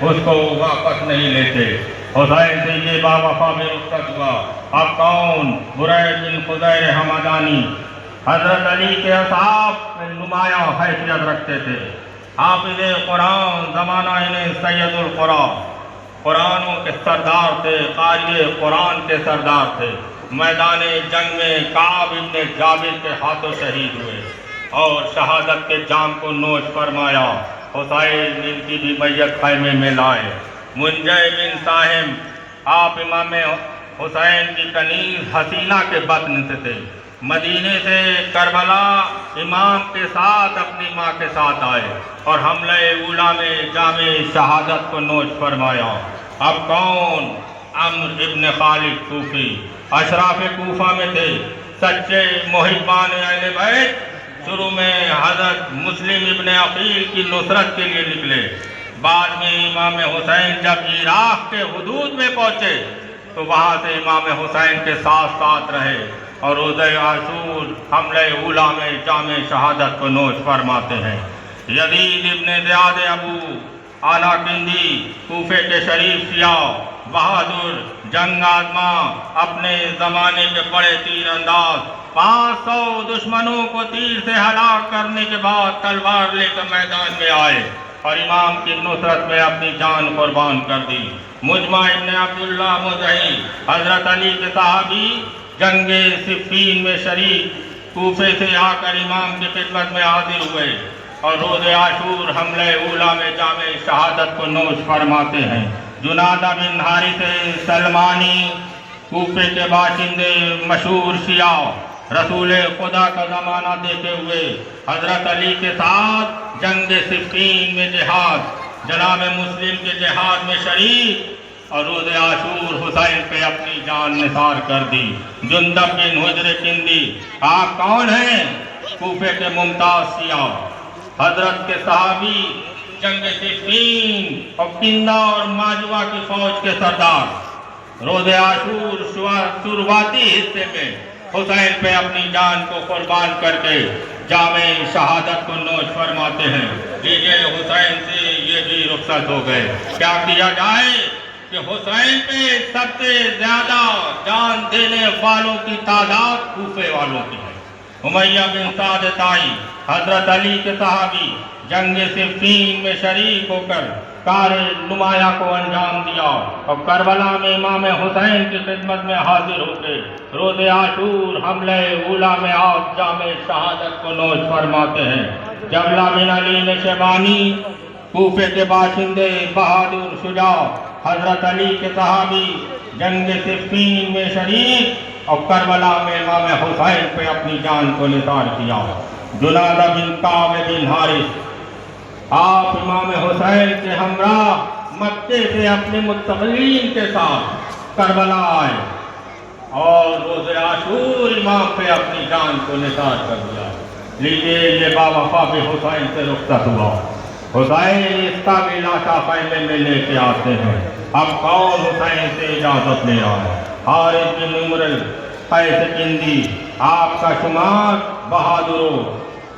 اس کو واپس نہیں لیتے۔ حسین سے یہ باوفا بھی رخصت ہوا۔ اب کون؟ برید بن خزیر حمدانی حضرت علی کے اصحاب میں نمایاں حیثیت رکھتے تھے۔ حافظ قرآن، زمانہ انہیں سید القرآن، قرآنوں کے سردار تھے، قاری قرآن کے سردار تھے۔ میدان جنگ میں کعب ابن جابر کے ہاتھوں شہید ہوئے اور شہادت کے جام کو نوش فرمایا۔ حسین ان کی بھی میت خیمے میں لائے۔ منجے بن ساہم، آپ امام حسین کی کنیز حسینہ کے بطن سے تھے۔ مدینے سے کربلا امام کے ساتھ اپنی ماں کے ساتھ آئے اور حملہ اولا میں جام شہادت کو نوش فرمایا۔ اب کون؟ عمرو ابن خالد کوفی اشراف کوفہ میں تھے، سچے محبان اہل بیت۔ شروع میں حضرت مسلم ابن عقیل کی نصرت کے لیے نکلے، بعد میں امام حسین جب عراق کے حدود میں پہنچے تو وہاں سے امام حسین کے ساتھ ساتھ رہے اور روزہ عاشور حملہ اولا میں جام شہادت کو نوش فرماتے ہیں۔ یزید ابن زیاد ابو آلاکندی کوفے کے شریف سیاہ بہادر جنگ آزما، اپنے زمانے کے بڑے تیر انداز، 500 دشمنوں کو تیر سے ہلاک کرنے کے بعد تلوار لے کر میدان میں آئے اور امام کی نصرت میں اپنی جان قربان کر دی۔ مجمع ابن عبداللہ مزعی حضرت علی کے صحابی جنگ صفین میں شریک کوفے سے آ کر امام کی خدمت میں حاضر ہوئے اور روز عاشور حملہ اولا میں جام شہادت کو نوش فرماتے ہیں۔ جنادہ بن حارث سلمانی کوفے کے باشندے مشہور شیعہ، رسول خدا کا زمانہ دیتے ہوئے حضرت علی کے ساتھ جنگ صفین میں جہاد، جناب مسلم کے جہاد میں شریک اور روز عاشور حسین پہ اپنی جان نثار کر دی۔ جندب بن حجر کندی، آپ کون ہیں؟ کوفے کے ممتاز سیاہ، حضرت کے صحابی، جنگ صفین اور کندہ اور ماجوا کی فوج کے سردار، روز عاشور شروعاتی حصے میں حسین پہ اپنی جان کو قربان کر کے جامع شہادت کو نوش فرماتے ہیں۔ لیجیے حسین سے یہ بھی رخصت ہو گئے۔ کیا کیا جائے کہ حسین پہ سب سے زیادہ جان دینے والوں کی تعداد کوفے والوں کی ہے۔ امیہ بن سعد طائی حضرت علی کے صحابی جنگ صفین میں شریک ہو کر کار نمایاں کو انجام دیا اور کربلا میں امام حسین کی خدمت میں حاضر ہو کے روز عاشور حملہ اولا میں آپ جام شہادت کو نوش فرماتے ہیں۔ جبلہ بن علی نشیبانی کوفے کے باشندے بہادر شجاع حضرت علی کے صحابی جنگ صفین میں شریک اور کربلا میں امام حسین پہ اپنی جان کو نثار کیا۔ جنادہ بن کعب بن حارث، آپ امام حسین کے ہمراہ مکے سے اپنے متقلین کے ساتھ کربلا آئے اور روز عاشور امام پہ اپنی جان کو نثار کر دیا۔ لیجیے یہ باوفا بھی حسین سے رخصت ہوا۔ حسین اس کا بھی لاشا خیمے میں لے کے آتے ہیں۔ اب کون حسین سے اجازت لے آئے؟ حارث بن عمر قیس کندی، آپ کا شمار بہادروں،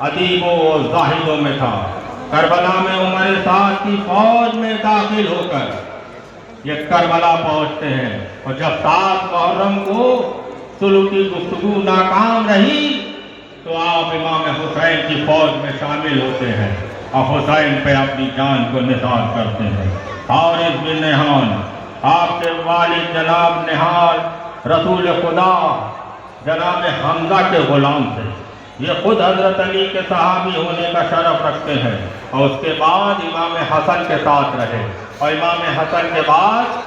ادیبوں اور زاہدوں میں تھا۔ کربلا میں عمر سعد کی فوج میں داخل ہو کر یہ کربلا پہنچتے ہیں اور جب 7 محرم کو صلح کی گفتگو ناکام رہی تو آپ امام حسین کی فوج میں شامل ہوتے ہیں اور حسین پہ اپنی جان کو نثار کرتے ہیں۔ حارث بن نہان، آپ کے والد جناب نہال رسول خدا جناب حمزہ کے غلام تھے۔ یہ خود حضرت علی کے صحابی ہونے کا شرف رکھتے ہیں اور اس کے بعد امام حسن کے ساتھ رہے اور امام حسن کے بعد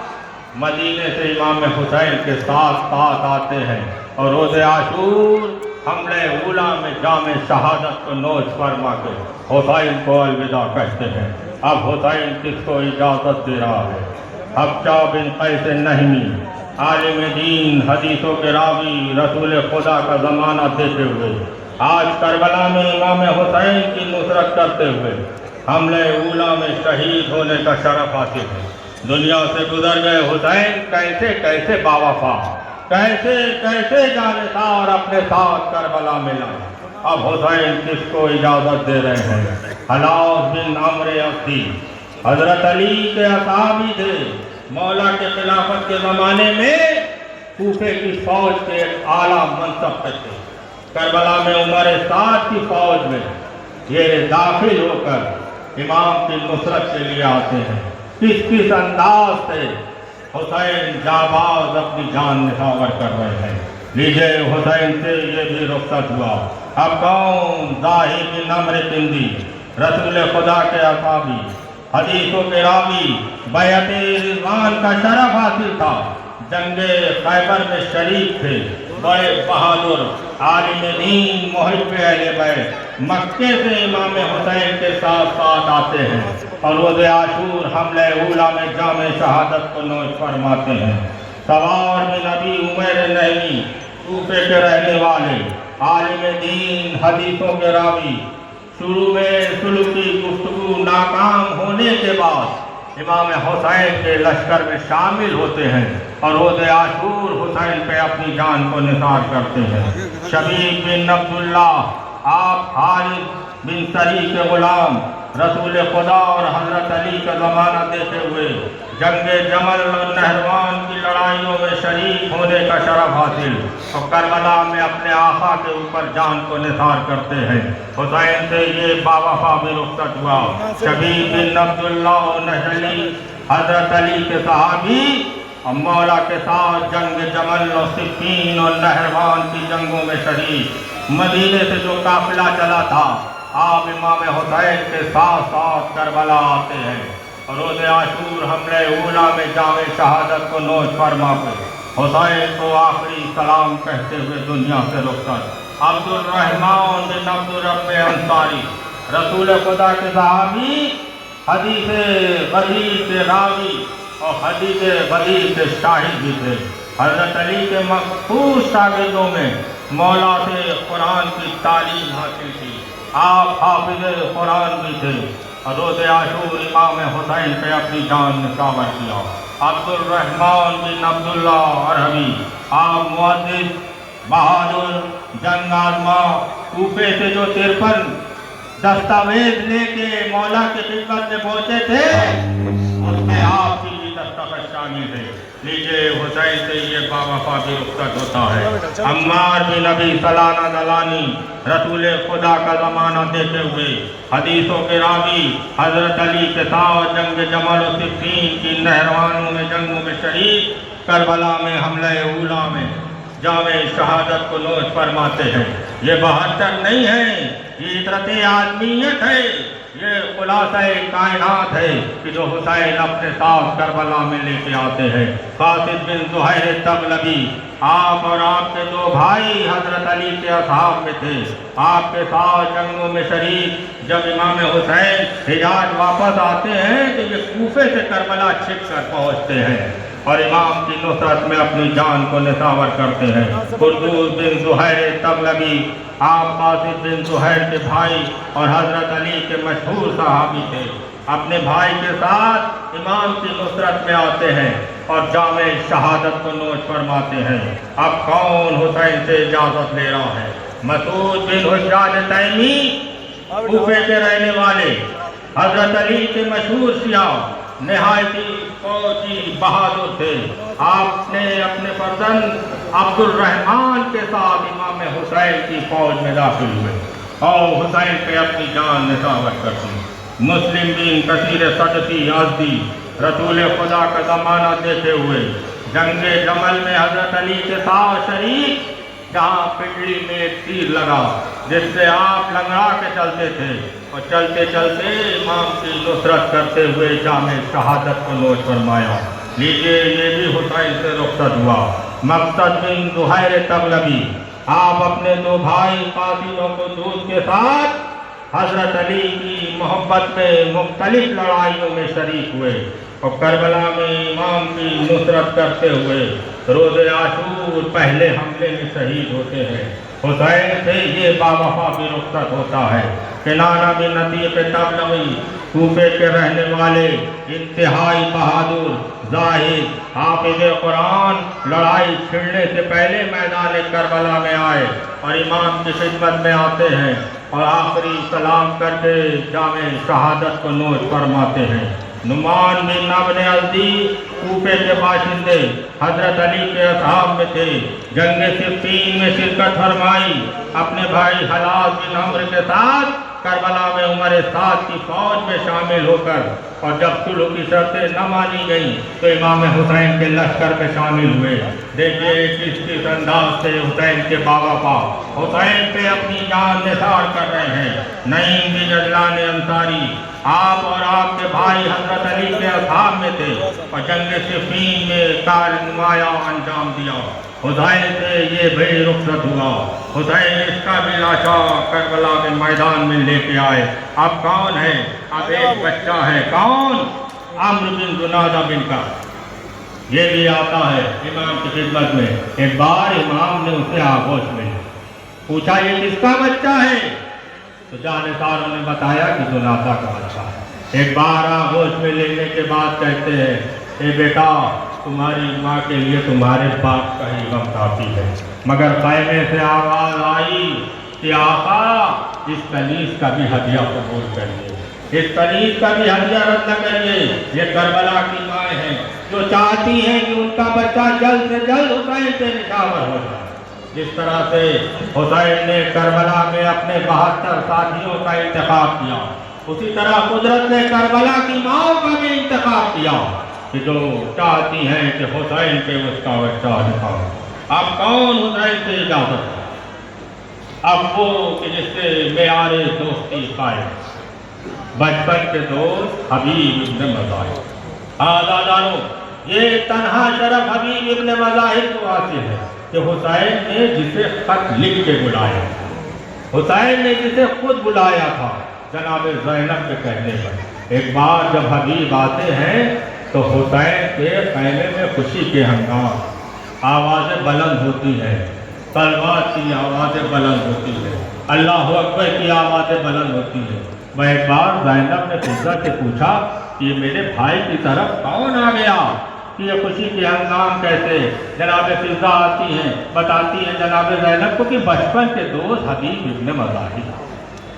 مدینے سے امام حسین کے ساتھ آتے ہیں اور روز عاشور حملہ اولا میں جام شہادت کو نوش فرما کے حسین کو الوداع کہتے ہیں۔ اب حسین کس کو اجازت دے رہا ہے؟ حبشہ بن قیس نہمی، عالم دین، حدیثوں کے راوی، رسول خدا کا زمانہ دیتے ہوئے آج کربلا میں امام حسین کی نصرت کرتے ہوئے حملہ اولا میں شہید ہونے کا شرف حاصل ہے۔ دنیا سے گزر گئے حسین کیسے کیسے باوفا، کیسے کیسے جانثار اپنے ساتھ کربلا میں لائے۔ اب حسین کس کو اجازت دے رہے ہیں؟ حلاس بن عمرو ازدی، حضرت علی کے اصحابی تھے. مولا کے خلافت کے زمانے میں کوفے کی فوج کے ایک اعلیٰ منصب پہ تھے. کربلا میں عمر سعد کی فوج میں یہ داخل ہو کر امام کی نصرت کے لیے آتے ہیں. کس انداز سے حسین جانباز اپنی جان نثار کر رہے ہیں. لیجئے حسین سے یہ بھی رخصت ہوا. اب کون ظاہر بن عمرو کندی رسول خدا کے اصحابی حدیثوں کے راوی بیعت رضوان کا شرف حاصل تھا. جنگ خیبر میں شریک تھے. بڑے بہادر عالم دین محب اہل بیت مکے سے امام حسین کے ساتھ آتے ہیں اور روز عاشور حملہ اولا میں جامع شہادت کو نوش فرماتے ہیں. سوار بن ابی عمیر نہوی کوفے کے رہنے والے عالم دین حدیثوں کے راوی شروع میں سلوکی گفتگو ناکام ہونے کے بعد امام حسین کے لشکر میں شامل ہوتے ہیں اور روز عاشور حسین پہ اپنی جان کو نثار کرتے ہیں. شبیب بن عبداللہ آپ خالد بن سری کے غلام رسول خدا اور حضرت علی کا زمانہ دیتے ہوئے جنگ جمل اور نہروان کی لڑائیوں میں شریک ہونے کا شرف حاصل اور کربلا میں اپنے آقا کے اوپر جان کو نثار کرتے ہیں. حسین سے یہ باوفا بھی رخصت ہوا. شبیب بن عبداللہ نجلی حضرت علی کے صحابی اور مولا کے ساتھ جنگ جمل اور صفین اور نہروان کی جنگوں میں شریک. مدینے سے جو قافلہ چلا تھا آپ امام حسین کے ساتھ ساتھ کربلا آتے ہیں اور روز عاشور حملہ اولا میں جامع شہادت کو نوش فرما کر حسین کو آخری سلام کہتے ہوئے دنیا سے رخصت. عبد الرحمن بن عبد الرب انصاری رسول خدا کے صحابی حدیث غدیر کے راوی اور حدیث غدیر کے شاہد بھی تھے. حضرت علی کے مخصوص شاگردوں میں مولا سے قرآن کی تعلیم حاصل کی. آپ حافظ قرآن بھی تھے اور روز عاشور امام حسین پہ اپنی جان نثار کیا. عبد الرحمن بن عبداللہ عربی آپ محدث بہادر جنگ آزما کوفے سے جو 53 دستاویز لے کے مولا کی خدمت میں پہنچے تھے اس میں آپ کی بھی دستخط شامل ہے. لیجئے حسین سے یہ باوفا بھی رخصت ہوتا ہے. عمار بن ابی سلانہ دلانی رسول خدا کا زمانہ دیتے ہوئے حدیثوں کے راوی حضرت علی کے ساتھ جنگ جمل و صفین کی نہروانوں میں جنگوں میں شریک کربلا میں حملہ اولا میں جامع شہادت کو نوش فرماتے ہیں. یہ 72 نہیں ہے، یہ عطرت آدمیت ہے، یہ خلاصہ کائنات ہے کہ جو حسین اپنے ساتھ کربلا میں لے کے آتے ہیں. قاسد بن زہیر تغلبی آپ اور آپ کے 2 بھائی حضرت علی کے اصحاب میں تھے. آپ کے ساتھ جنگوں میں شریک جب امام حسین حجاز واپس آتے ہیں تو یہ کوفے سے کربلا چھپ کر پہنچتے ہیں اور امام کی نصرت میں اپنی جان کو نثار کرتے ہیں. قدوس بن زہیر تغلبی آپ قاسد بن زہیر کے بھائی اور حضرت علی کے مشہور صحابی تھے. اپنے بھائی کے ساتھ امام کی نصرت میں آتے ہیں اور جامع شہادت کو نوش فرماتے ہیں. اب کون حسین سے اجازت لے رہا ہے؟ مسعود بن حجاج تیمی کوفے کے رہنے والے حضرت علی کے مشہور سیاح نہایتی فوجی بہادر تھے. آپ نے اپنے فرزند عبد الرحمن کے ساتھ امام حسین کی فوج میں داخل ہوئے اور حسین پہ اپنی جان نثار کرتے. مسلم بن کثیر صدفی ازدی رسول خدا کا زمانہ دیتے ہوئے جنگ جمل میں حضرت علی کے ساتھ شریک جہاں پنڈلی میں ایک تیر لگا جس سے آپ لنگڑا کے چلتے تھے اور چلتے چلتے امام کی نصرت کرتے ہوئے جامع شہادت کو نوش فرمایا. لیجئے یہ بھی حسین سے رخصت ہوا. مقصد بن زہیر تغلبی آپ اپنے 2 بھائی قاسم و قدوس کے ساتھ حضرت علی کی محبت میں مختلف لڑائیوں میں شریک ہوئے اور کربلا میں امام کی نصرت کرتے ہوئے روز عاشور پہلے حملے میں شہید ہوتے ہیں. حسین سے یہ باوفا بھی رخصت ہوتا ہے. کنانہ بن عتیق تغلبی کوفے کے رہنے والے انتہائی بہادر زاہد حافظ قرآن لڑائی چھڑنے سے پہلے میدان کربلا میں آئے اور امام کی خدمت میں آتے ہیں اور آخری سلام کر کے جامع شہادت کو نوش فرماتے ہیں. نعمان بن ابن ازدی کوفے کے باشندے حضرت علی کے اصحاب میں تھے، جنگ صفین میں شرکت فرمائی، اپنے بھائی حلاج بن عمرو کے ساتھ کربلا میں عمر سعد کی فوج میں شامل ہو کر، اور جب صلح کی شرطیں نہ مانی گئیں تو امام حسین کے لشکر میں شامل ہوئے۔ دیکھیے کس انداز سے حسین کے بابا پاک حسین پہ اپنی جان نثار کر رہے ہیں۔ نعیم بن عجلان انصاری آپ اور آپ کے بھائی حضرت علی کے اصحاب میں تھے اور جنگ صفین میں کار نمایاں انجام دیا۔ حسین سے یہ بھی رخصت ہوا، حسین اس کا بھی لاشا کربلا کے میدان میں لے کے آئے۔ اب کون ہے؟ اب ایک بچہ ہے، کون؟ عمرو بن جنادہ بن کا، یہ بھی آتا ہے امام کی خدمت میں۔ ایک بار امام نے اسے آغوش میں پوچھا یہ کس کا بچہ ہے؟ تو جانشاروں نے بتایا کہ جنادہ کا بچہ ہے۔ ایک بار آغوش میں لینے کے بعد کہتے ہیں اے بیٹا تمہاری ماں کے لیے تمہارے باپ کا ہی غم کافی ہے، مگر خیمے سے آواز آئی کہ آقا اس کنیز کا بھی ہدیہ قبول کریے، اس کنیز کا بھی ہدیہ رد نہ کریے۔ یہ کربلا کی مائیں ہیں جو چاہتی ہیں کہ ان کا بچہ جلد سے جلد حسین سے نشاور ہو جائے۔ جس طرح سے حسین نے کربلا میں اپنے 72 ساتھیوں کا انتخاب کیا، اسی طرح قدرت نے کربلا کی ماؤں کا بھی انتخاب کیا کہ جو چاہتی ہیں کہ حسین پہ اس کا بچہ دکھاؤ۔ اب کون حسین سے اجازت ہے؟ اب وہ کہ جس سے معیار دوستی قائم، بچپن کے دوست حبیب ابن مظاہر۔ آزاداروں، یہ تنہا شرف حبیب ابن مظاہر کو حاصل ہے کہ حسین نے جسے خط لکھ کے بلایا، حسین نے جسے خود بلایا تھا جناب زینب کے کہنے پر۔ ایک بار جب حبیب آتے ہیں تو حسین کے خیمے میں خوشی کے ہنگام آوازیں بلند ہوتی ہیں، تلوات کی آوازیں بلند ہوتی ہیں، اللہ اکبر کی آوازیں بلند ہوتی ہیں۔ میں ایک بار زینب نے فضہ سے پوچھا کہ یہ میرے بھائی کی طرف کون آ گیا کہ یہ خوشی کے ہنگام کیسے؟ جناب فضہ آتی ہیں، بتاتی ہیں جناب زینب کو کہ بچپن کے دوست حبیب ابن مظاہر۔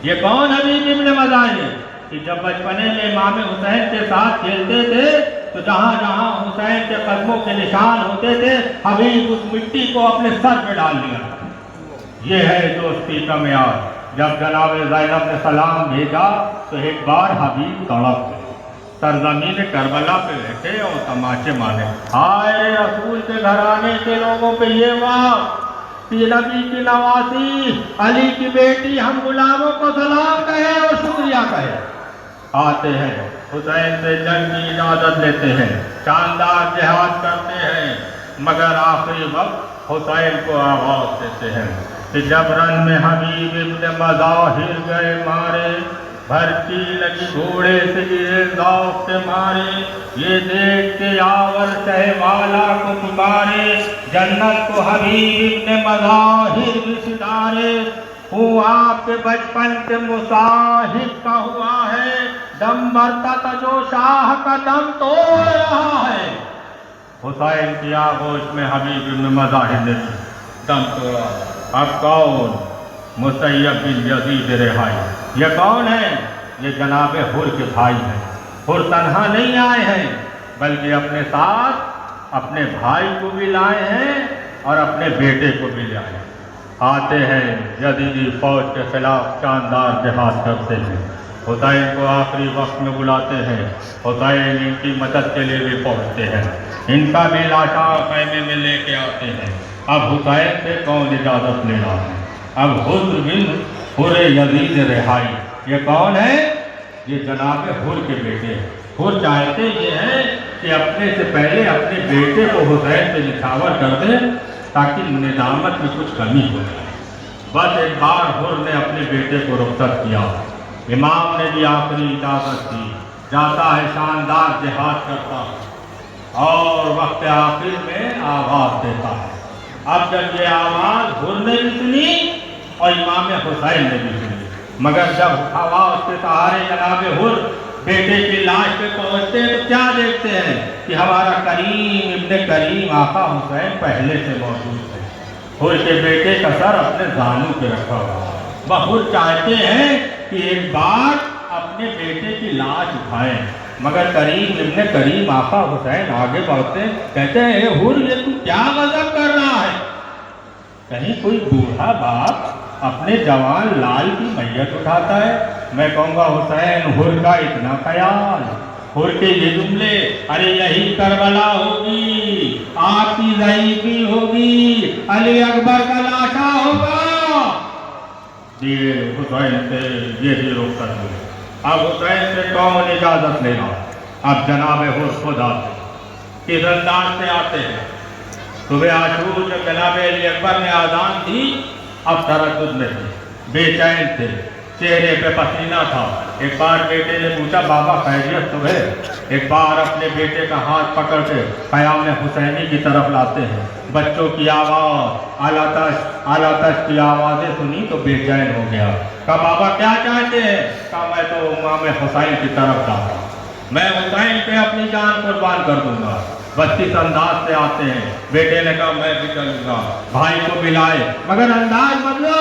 یہ کون حبیب ابن مظاہر؟ کہ جب بچپنے میں امام حسین کے ساتھ کھیلتے تھے تو جہاں جہاں حسین کے قدموں کے نشان ہوتے تھے حبیب اس مٹی کو اپنے سر پہ ڈال لیا۔ یہ ہے دوستی کا معیار۔ جب جناب زینب نے سلام بھیجا تو ایک بار حبیب تڑپ گئے، سرزمین کربلا پہ بیٹھے اور تماچے مارے۔ ہائے رسول کے گھرانے کے لوگوں پہ یہ وقت کہ نبی کی نواسی علی کی بیٹی ہم غلاموں کو سلام کہے اور شکریہ کہے۔ آتے ہیں حسین سے جنگ کی اجازت لیتے ہیں، شاندار جہاد کرتے ہیں، مگر آخری وقت حسین کو آواز دیتے ہیں کہ جب رن میں حبیب ابن مظاہر گئے مارے، بھرتی لگی گھوڑے سے گرے ذوق کے مارے، یہ دیکھ کے آور شہ والا کو پکارے، جنت کو حبیب ابن مظاہر بھی ستارے، وہ آپ کے بچپن کے مصاحب کا ہوا ہے، دم مرتا تھا جو شاہ کا دم توڑ رہا ہے۔ حسین کی آغوش میں حبیب ابن مظاہر نے دم توڑا۔ اب کون؟ مسیب بن یزید رہائی۔ یہ کون ہے؟ یہ جناب حر کے بھائی ہیں۔ حر تنہا نہیں آئے ہیں بلکہ اپنے ساتھ اپنے بھائی کو بھی لائے ہیں اور اپنے بیٹے کو بھی لائے ہیں۔ آتے ہیں یزیدی فوج کے خلاف شاندار جہاد کرتے ہیں، حسین کو آخری وقت میں بلاتے ہیں، حسین ان کی مدد کے لیے بھی پہنچتے ہیں، ان کا بھی لاشا خیمے میں لے کے آتے ہیں۔ اب حسین سے کون اجازت لے رہا ہے؟ اب حر بن حر یزید رہائی۔ یہ کون ہے؟ یہ جناب حر کے بیٹے ہیں۔ حر چاہتے یہ ہیں کہ اپنے سے پہلے اپنے بیٹے کو حسین پہ نچھاور کر دیں تاکہ ندامت میں کچھ کمی ہو جائے۔ بس ایک بار حر نے اپنے بیٹے کو رخصت کیا، امام نے بھی آخری اجازت دی، جاتا ہے شاندار جہاد کرتا ہے اور وقت آخر میں آواز دیتا ہے۔ اب جب یہ آواز حر نے بھی سنی اور امام حسین نے بھی سنی، مگر جب آواز کے سہارے جناب حر بیٹے کی لاش پہ پہنچتے ہیں تو کیا دیکھتے ہیں کہ ہمارا کریم ابن کریم آقا حسین پہلے سے موجود ہے، حر کے بیٹے کا سر اپنے زانوں پہ رکھا ہوا۔ وہ حر چاہتے ہیں کہ ایک بار اپنے بیٹے کی لاش اٹھائیں مگر کریم ابن کریم آقا حسین آگے بڑھتے کہتے ہیں اے حور یہ تو کیا غضب کر رہا ہے؟ کہیں کوئی بوڑھا باپ اپنے جوان لال کی میت اٹھاتا ہے؟ میں کہوں گا حسین حور کا اتنا خیال، حور کے یہ جملے، ارے یہی کربلا ہوگی، آپ کی ضعیفی ہوگی، علی اکبر کا لاشا ہوگا۔ یہ حسین سے یہی رخصت ہوئی۔ اب حسین سے کون اجازت لینا؟ اب جناب حور خود آتے، کس انداز سے آتے ہیں؟ صبح عاشور جب جناب علی اکبر نے آذان دی، اب تردد میں تھے، بے چین تھے، چہرے پہ پسینہ تھا۔ ایک بار بیٹے نے پوچھا بابا خیریت تو ہے؟ ایک بار اپنے بیٹے کا ہاتھ پکڑ کے قیام حسینی کی طرف لاتے ہیں، بچوں کی آواز، اعلیٰ تش کی آوازیں سنی تو بے چین ہو گیا۔ کہا بابا کیا چاہتے ہیں؟ کہا میں تو امام حسین کی طرف جاتا ہوں، میں حسین پہ اپنی جان قربان کر دوں گا۔ بس اس انداز سے آتے ہیں۔ بیٹے نے کہا میں بھی چلوں گا، بھائی کو ملائے مگر انداز بدلا۔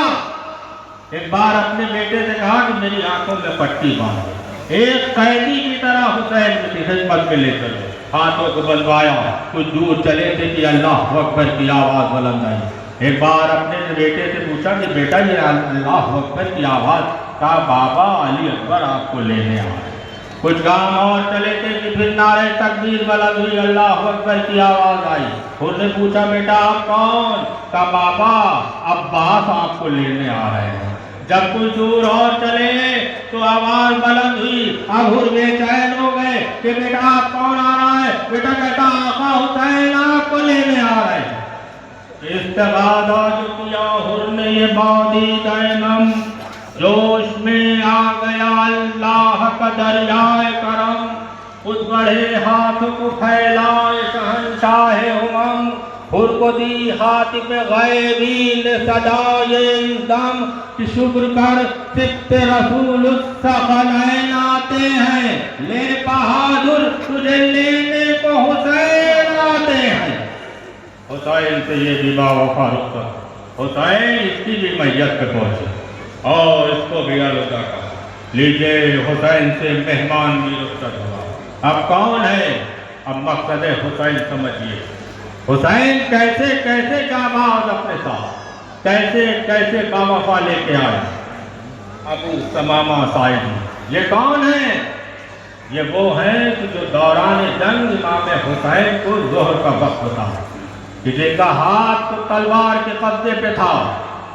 ایک بار اپنے بیٹے سے کہا کہ میری آنکھوں میں پٹی باندھ، ایک قیدی کی طرح حسین کی خدمت میں لے چلو۔ ہاتھوں کو بندھوایا، کچھ دور چلے تھے کہ اللہ اکبر کی آواز بلند آئی۔ ایک بار اپنے بیٹے سے پوچھا کہ بیٹا یہ اللہ اکبر کی آواز؟ کہا بابا علی اکبر آپ کو لینے آئے۔ کچھ گام اور چلے تھے کہ پھر نعرہ تکبیر بلند ہوئی، اللہ اکبر کی آواز آئی۔ اس نے پوچھا بیٹا آپ کون؟ کہا بابا عباس آپ کو لینے آ رہے ہیں۔ جب کچھ دور اور چلے تو آواز بلند ہوئی، اب حور بے چین ہو گئے کہ بیٹا آپ کون آ رہا ہے؟ بیٹا کہتا آقا حسین آپ کو لینے آ رہے ہیں۔ استغاثہ جو کیا حور نے یہ بادی دینم، جوش میں آ گیا اللہ کا دریائے کرم، اس بڑے ہاتھ کو پھیلائے شہنشاہ امم، حور کو دی حاطب غیبی نے صدائے اس دم کہ شکر کر سبت رسول الثقلین آتے ہیں، لے بہادر تجھے لینے کو حسین آتے ہیں۔ حسین سے یہ بھی باوفا رخصت، حسین اس کی بھی میت پہ پہنچے اور اس کو بھی الوداع کہا۔ لیجئے حسین سے مہمان بھی رخصت ہوا۔ اب کون ہے؟ اب مقصد حسین سمجھیے۔ حسین کیسے کیسے جانباز اپنے ساتھ، کیسے کیسے باوفا لے کے آئے۔ ابو ثمامہ ساعدی یہ کون ہیں؟ یہ وہ ہیں کہ جو دوران جنگ امام حسین کو ظہر کا وقت تھا کہ جن کا ہاتھ تو تلوار کے قبضے پہ تھا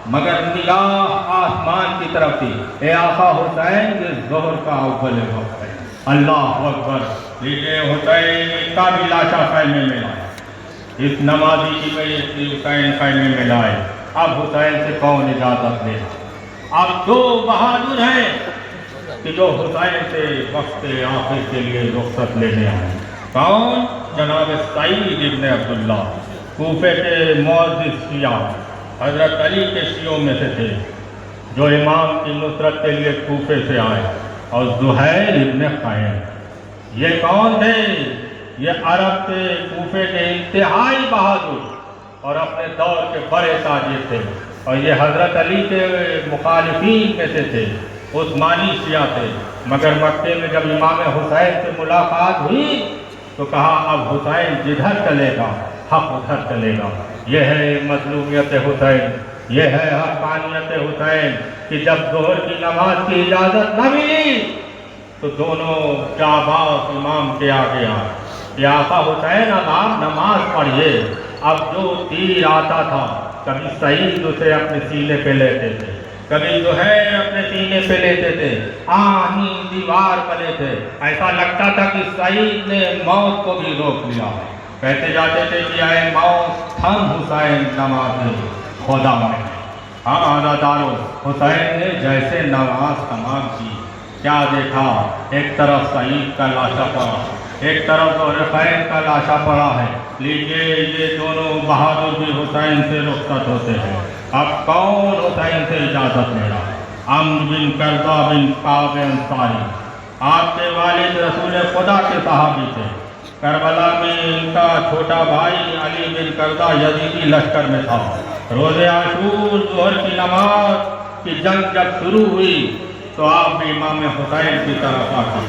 مگر نگاہ آسمان کی طرف تھی۔ اے آقا حسین یہ ظہر کا اول وقت ہے۔ اللہ اکبر۔ لیجئے حسین کا بھی لاشا خیمے میں لائے، اس نمازی کی میت کی حسین خیمے میں لائے۔ اب حسین سے کون اجازت لے؟ اب دو بہادر ہیں کہ جو حسین سے وقت آخر کے لیے رخصت لینے آئے۔ کون؟ جناب سعید ابن عبداللہ، کوفے کے معزز شیعہ، حضرت علی کے شیعوں میں سے تھے جو امام کی نصرت کے لیے کوفے سے آئے، اور زہیر ابن قین یہ کون تھے؟ یہ عرب کے کوفے کے انتہائی بہادر اور اپنے دور کے بڑے تاجر تھے، اور یہ حضرت علی کے مخالفین میں سے تھے، عثمانی شیعہ تھے۔ مگر مکے میں جب امام حسین سے ملاقات ہوئی تو کہا اب حسین جدھر چلے گا حق ادھر چلے گا۔ یہ ہے مظلومیت حسین، یہ ہے حقانیت حسین کہ جب ظہر کی نماز کی اجازت نہ ملی تو دونوں جانباز امام کے آگے آئے کہ آقا حسین اب آپ نماز پڑھیے۔ اب جو تیر آتا تھا کبھی سعید اسے اپنے سینے پہ لیتے تھے، کبھی زہیر اپنے سینے پہ لیتے تھے، آہیں دیوار پلے تھے، ایسا لگتا تھا کہ سعید نے موت کو بھی روک لیا۔ کہتے جاتے تھے کہ اے موت تھم حسین نماز خدا میں۔ ہاں عزادارو، حسین نے جیسے نماز تمام کی، کیا دیکھا؟ ایک طرف سعید کا لاشا پڑا، ایک طرف ظہیر کا لاشا پڑا ہے۔ لیجئے یہ دونوں بہادر بھی حسین سے رخصت ہوتے ہیں۔ اب کون حسین سے اجازت لے رہا؟ عمرو بن قرظہ بن کعب انصاری، آپ کے والد رسول خدا کے صحابی تھے۔ کربلا میں ان کا چھوٹا بھائی علی بن قرظہ یزیدی لشکر میں تھا۔ روز عاشور ظہر کی نماز کی جنگ جب شروع ہوئی تو آپ بھی امام حسین کی طرف آ گئے۔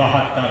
72,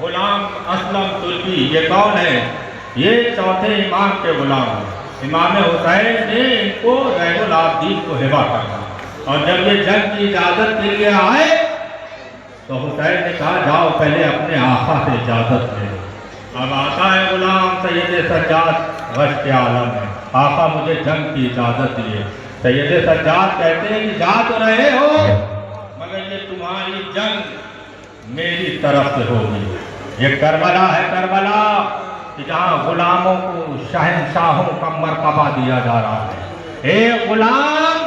غلام اسلم ترکی، یہ کون ہے؟ یہ چوتھے امام کے غلام ہیں۔ امام حسین نے ان کو زین العابدین کو ہبہ کرا، اور جب یہ جنگ کی اجازت کے لیے آئے تو حسین نے کہا جاؤ پہلے اپنے آقا سے اجازت لے۔ اب آتا ہے غلام سید سجاد غشت عالم ہے، آقا مجھے جنگ کی اجازت دیے۔ سید سجاد کہتے ہیں کہ جا تو رہے ہو مگر یہ تمہاری جنگ میری طرف سے ہوگی۔ یہ کربلا ہے، کربلا کہ جہاں غلاموں کو شہنشاہوں کا مرتبہ دیا جا رہا ہے۔ ایک غلام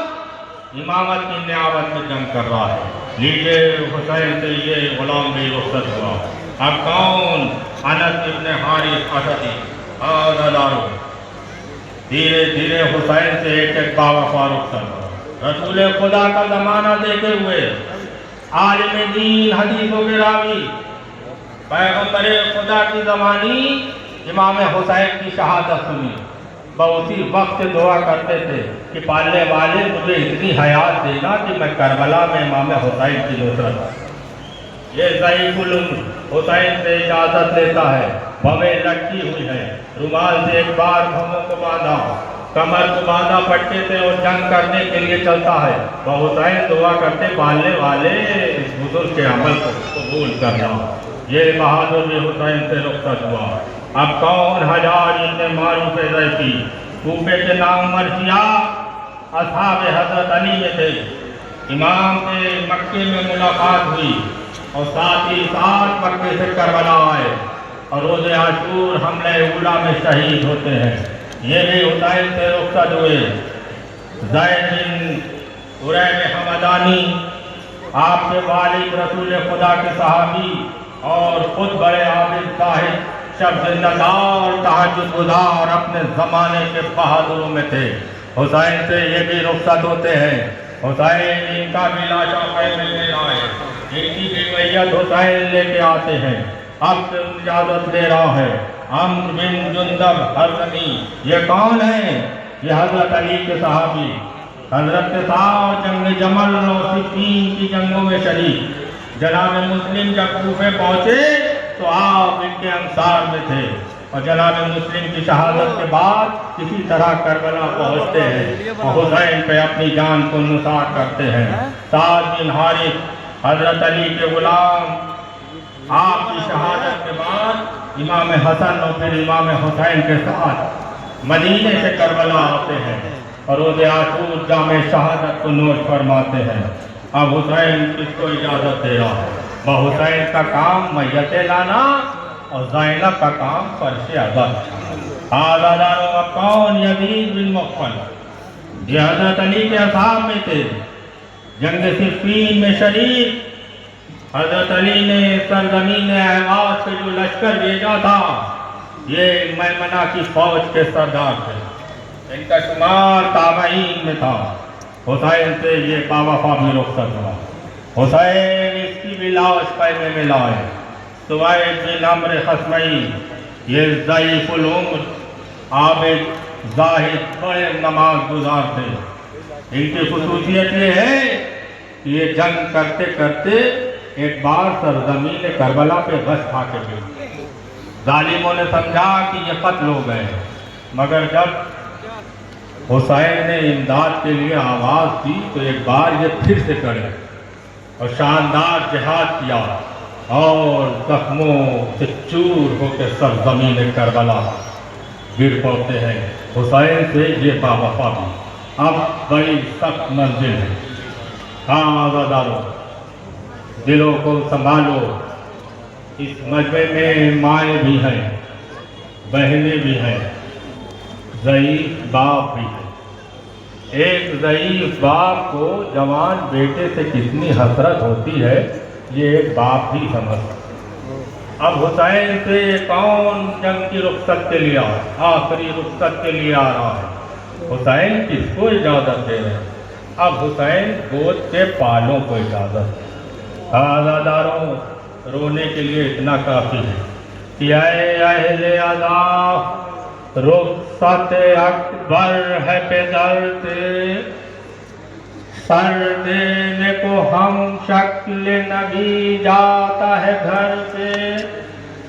امامت کی نیابت میں جنگ کر رہا ہے، لیجئے حسین سے یہ غلام بھی رخصت ہوا۔ اب کون؟ انس ابن حارث اسدی آزادارو دھیرے دھیرے حسین سے ایک ایک باوفا رخصت ہوا۔ رسول خدا کا زمانہ دیکھے ہوئے عالم دین، حدیثوں کے راوی، پیغمبر خدا کی زمانی امام حسین کی شہادت سنی، اسی وقت دعا کرتے تھے کہ پالنے والے مجھے اتنی حیات دینا کہ میں کربلا میں امام حسین کی نصرت۔ یہ ضعیف العمر حسین سے اجازت لیتا ہے، بھویں لٹکی ہوئی ہے، رومال سے ایک بار بھووں کو باندھا، کمر کو باندھا پٹکے سے اور جنگ کرنے کے لیے چلتا ہے۔ وہ حسین دعا کرتے پالنے والے اس بزرگ کے عمل کو قبول کرنا۔ یہ بہادر بھی حسین سے رخصت ہوا۔ اب کون؟ حجاج ابن معروف ضیفی، کوفے کے نام مرثیہ، اصحاب حضرت علی میں تھے۔ امام سے مکے میں ملاقات ہوئی اور ساتھ ہی ساتھ مکے سے کربلا آئے اور روز عاشور حملہ اولا میں شہید ہوتے ہیں۔ یہ بھی حسین سے رخصت ہوئے۔ زید بن قریب حمدانی، آپ کے والد رسول خدا کے صحابی اور خود بڑے عابد زاہد، شب زندہ دار، تہجد گزار، اپنے زمانے کے بہادروں میں تھے۔ حسین سے یہ بھی رخصت ہوتے ہیں۔ حسین ان کا بھی لاشا خیمے میں لائے، ان کی بھی میت حسین لے کے آتے ہیں۔ اب سے اجازت دے رہا ہے عمرو بن جندب حضرمی۔ یہ کون ہے؟ یہ حضرت علی کے صحابی، حضرت کے ساتھ جنگ جمل اور صفین کی جنگوں میں شریک۔ جناب مسلم جب کوفے پہنچے تو آپ ان کے انصار میں تھے، اور جناب مسلم کی شہادت کے بعد کسی طرح کربلا پہنچتے ہیں اور حسین پہ اپنی جان کو نثار کرتے ہیں۔ سعد بن حارث حضرت علی کے غلام، آپ کی شہادت کے بعد امام حسن اور پھر امام حسین کے ساتھ مدینے سے کربلا آتے ہیں اور روز عاشور جام شہادت کو نوش فرماتے ہیں۔ اب حسین کس کو اجازت دے رہا ہے؟ حسین کا کام میتیں لانا اور زینب کا کام فرش ازل۔ آزاداروں کا کون؟ یزید بن مقفل، یہ حضرت علی کے اصحاب میں تھے، جنگ صفین میں شریک۔ حضرت علی نے سرزمین احواز سے جو لشکر بھیجا تھا، یہ میمنہ کی فوج کے سردار تھے، ان کا شمار تابعین میں تھا۔ حسین سے یہ باوفا بھی رخصت ہوا۔ حسین اس کی بھی لاش خیمے میں لائے۔ سوید بن عمرو خصمئی، یہ ضعیف العمر، عابد زاہد، بڑے نماز گزار تھے۔ ان کی خصوصیت یہ ہے کہ یہ جنگ کرتے کرتے ایک بار سرزمین کربلا پہ غش کھا کے گئے۔ ظالموں نے سمجھا کہ یہ قتل ہو گئے، مگر جب حسین نے امداد کے لیے آواز دی تو ایک بار یہ پھر سے کڑے اور شاندار جہاد کیا اور زخموں سے چور ہو کے سرزمین کربلا گر پڑتے ہیں۔ حسین سے یہ باوفا بھی۔ اب بڑی سخت منزل ہے۔ ہاں آزاداروں، دلوں کو سنبھالو، اس مجمع میں مائیں بھی ہیں، بہنیں بھی ہیں، ضعیف باپ بھی ہے۔ ایک ضعیف باپ کو جوان بیٹے سے کتنی حسرت ہوتی ہے، یہ ایک باپ بھی سمجھتا۔ اب حسین سے کون جنگ کی رخصت کے لیے آخری رخصت کے لیے آ رہا ہے؟ حسین کس کو اجازت دے رہے ہیں؟ اب حسین گود کے پالوں کو اجازت۔ آزاداروں، رونے کے لیے اتنا کافی ہے کہ اے اہل عزا، رخصت اکبر ہے پدر سے، سر دینے کو ہم شکل نبی جاتا ہے گھر سے۔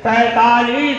43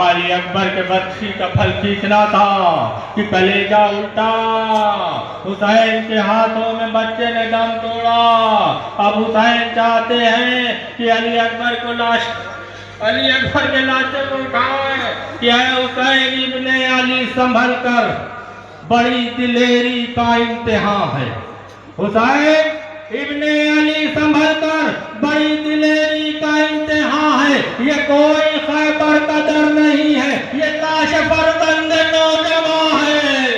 علی اکبر کے برچھی کا پھل کھینچنا تھا کہ کلیجہ الٹا، حسین کے ہاتھوں میں بچے نے دم توڑا۔ اب حسین چاہتے ہیں کہ علی اکبر کے لاشے کو اٹھائے کہ اے حسین ابن علی سنبھل کر، بڑی دلیری کا امتحان ہے۔ حسین ابن علی سنبھل کر، بڑی دلیری کا امتحان ہے۔ یہ کوئی خیبر کا در نہیں ہے، یہ لاش فرزند نوجوان ہے۔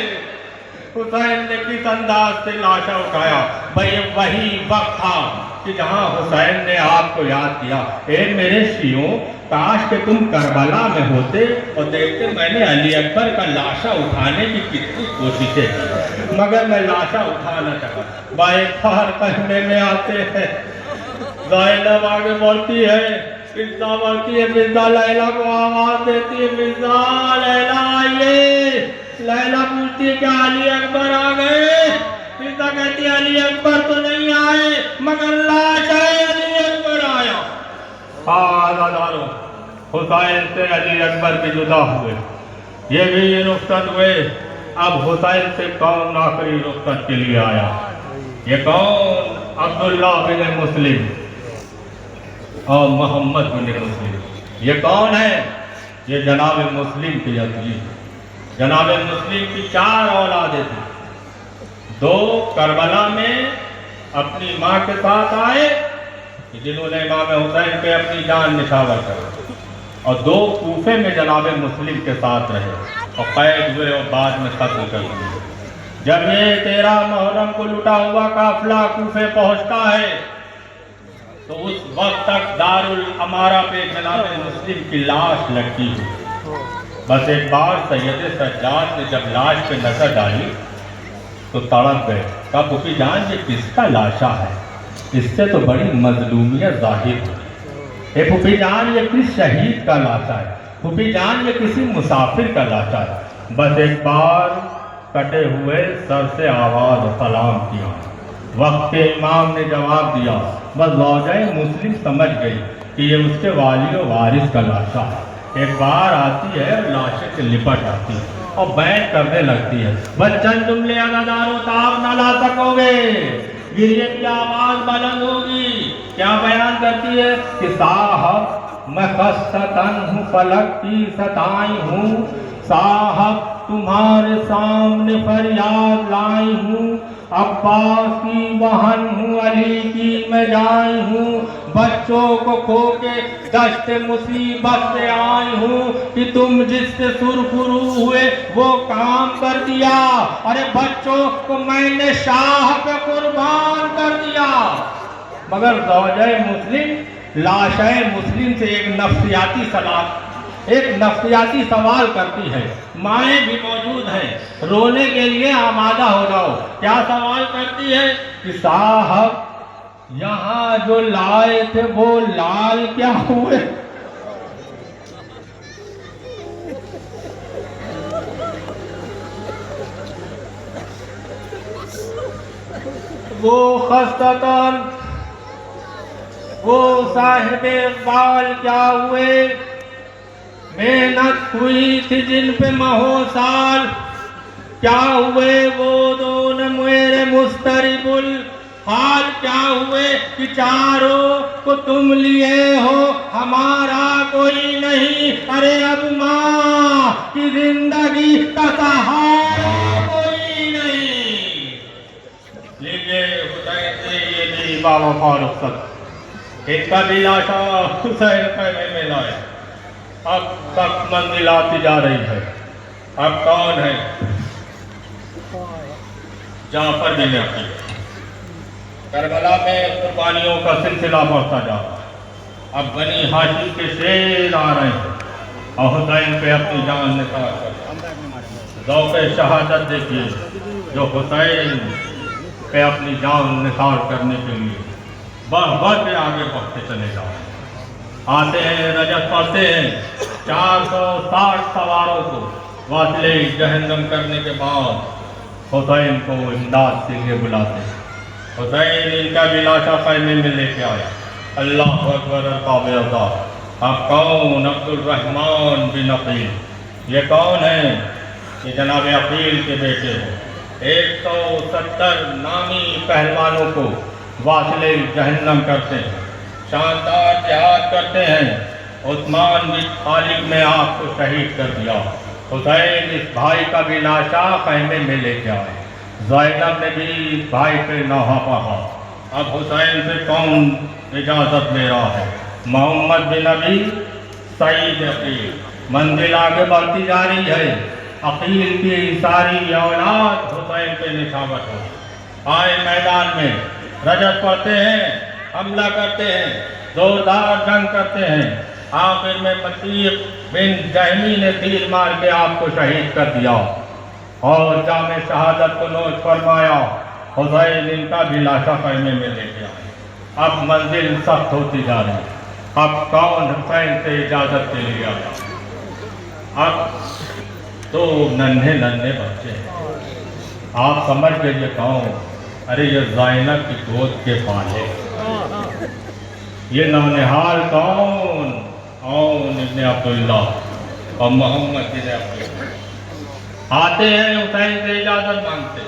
حسین نے کس انداز سے لاشا اٹھایا؟ بھئی وہی وقت تھا کہ جہاں حسین نے آپ کو یاد کیا، اے میرے شیعوں، کاش کہ تم کربلا میں ہوتے اور دیکھتے میں نے علی اکبر کا لاشا اٹھانے کی کتنی کوششیں کی، مگر میں لاشا اٹھا نہ سکا۔ بائیں پھار پہننے میں آتے ہیں، زینب آگے بڑھتی ہے، فضہ بڑھتی ہے، فضہ لیلا کو آواز دیتی ہے، فضہ لیلا آئیے۔ لیلا پوچھتی ہے کہ علی اکبر آ گئے؟ فضہ کہتی ہے علی اکبر تو نہیں آئے، مگر لاش ہے علی اکبر آیا۔ عزادارو، حسین سے علی اکبر بھی جدا ہوئے، یہ بھی رخصت ہوئے۔ اب حسین سے کون آخری رخصت کے لیے آیا؟ یہ کون؟ عبداللہ بن مسلم اور محمد بن مسلم۔ یہ کون ہے؟ یہ جناب مسلم کی اصلی، جناب مسلم کی 4 اولادیں تھیں۔ 2 کربلا میں اپنی ماں کے ساتھ آئے جنہوں نے امام حسین پہ اپنی جان نچھاور کر، اور 2 کوفے میں جناب مسلم کے ساتھ رہے اور قید ہوئے اور بعد میں قتل کر دیے۔ جب یہ 13 محرم کو لٹا ہوا قافلہ کوفے پہنچتا ہے تو اس وقت تک دارالامارہ پہ جناب مسلم کی لاش لٹکی ہوئی۔ بس ایک بار سید سجاد نے جب لاش پہ نظر ڈالی تو تڑپ گئے، کہا پھوپھی جان یہ کس کا لاشا ہے؟ اس سے تو بڑی مظلومیت ظاہر ہوئی۔ اے پھوپھی جان یہ کس شہید کا لاشا ہے؟ پھوپھی جان یہ کسی مسافر کا لاشا ہے۔ بس ایک بار کٹے ہوئے سر سے آواز و سلام کیا، وقت کے امام نے جواب دیا۔ بس زوجہ مسلم سمجھ گئی کہ یہ اس کے والی و وارث کا لاشا ہے۔ ایک بار آتی ہے اور لاشے سے لپٹ آتی ہے اور بیعت کرنے لگتی ہے۔ بس چند جملے عزادارو تاب نہ لا سکو گے، گریے کی آواز بلند ہوگی۔ کیا بیان کرتی ہے کہ صاحب میں خستہ تن ہوں، فلک کی ستائی ہوں، صاحب تمہارے سامنے فریاد لائی ہوں، عباس کی بہن ہوں، علی کی میں جائی ہوں، بچوں کو کھو کے دشت مصیبت سے آئی ہوں کہ تم جس سے سرخرو ہوئے وہ کام کر دیا، ارے بچوں کو میں نے شاہ پہ قربان کر دیا۔ مگر زوجہ مسلم لاشہ مسلم سے ایک نفسیاتی سوال کرتی ہے، مائیں بھی موجود ہیں، رونے کے لیے آمادہ ہو جاؤ۔ کیا سوال کرتی ہے کہ صاحب یہاں جو لائے تھے وہ لال کیا ہوئے؟ وہ خستتاً وہ صاحب اقبال کیا ہوئے؟ محنت ہوئی تھی جن پہ مہو سال، کیا ہوئے وہ دون میرے مسترب الحال؟ کیا ہوئے کہ چاروں کو تم لیے ہو، ہمارا کوئی نہیں، ارے اب ماں کی زندگی کا سہارا کوئی نہیں۔ لیجئے حسین سے یہ بھی باوفا رخصت، ایک کا بھی لاشا حسین خیمے میں لائے۔ اب تک منزل آتی جا رہی ہے، اب کون ہے؟ جعفر بن عقیل۔ کربلا میں قربانیوں کا سلسلہ بڑھتا جا رہا ہے، اب بنی ہاشم کے شیر آ رہے ہیں اور حسین پہ اپنی جان نثار کر رہے ہیں۔ ذوق شہادت دیکھیے جو حسین پہ اپنی جان نثار کرنے کے لیے بڑھ کے آگے بڑھتے چلے جا رہے ہیں۔ آتے ہیں، رجب پڑھتے ہیں، 460 سواروں کو واصلِ جہنم کرنے کے بعد حسین کو امداد کے لیے بلاتے ہیں۔ حسین ان کا بھی لاشا خیمے میں لے کے آیا۔ اللہ اکبر، القاب ازا اب کون؟ عبد الرحمن بن عقیل۔ یہ کون ہیں؟ یہ جناب عقیل کے بیٹے ہیں۔ 170 نامی پہلوانوں کو واصل جہنم کرتے ہیں، شاندار جہاد کرتے ہیں۔ عثمان بن خالد نے آپ کو شہید کر دیا۔ حسین اس بھائی کا بھی لاشا خیمے میں لے کے آئے۔ زینب نے بھی بھائی پہ نوحہ پڑھا۔ اب حسین سے کون اجازت لے رہا ہے؟ محمد بن ابی سعید عقیل۔ منزل آگے بڑھتی جا رہی ہے۔ عقیل کی ساری اولاد حسین پہ نشاور ہو۔ آئے میدان میں، رجت پڑھتے ہیں، حملہ کرتے ہیں، زوردار جنگ کرتے ہیں۔ آخر میں مسیح بن جہمی نے تیر مار کے آپ کو شہید کر دیا اور جام شہادت کو نوش فرمایا۔ حسین ان کا بھی لاشا خیمے میں لے گیا۔ اب منزل سخت ہوتی جا رہی ہے۔ اب کون حسین سے اجازت کے لیے آیا؟ اب تو ننھے بچے ہیں۔ آپ سمجھ گئے یہ کون؟ ارے یہ زینب کی گود کے پالے۔ یہ نونہال کون؟ ابن عبداللہ اور محمد بن عبداللہ آتے ہیں، حسین سے اجازت مانگتے۔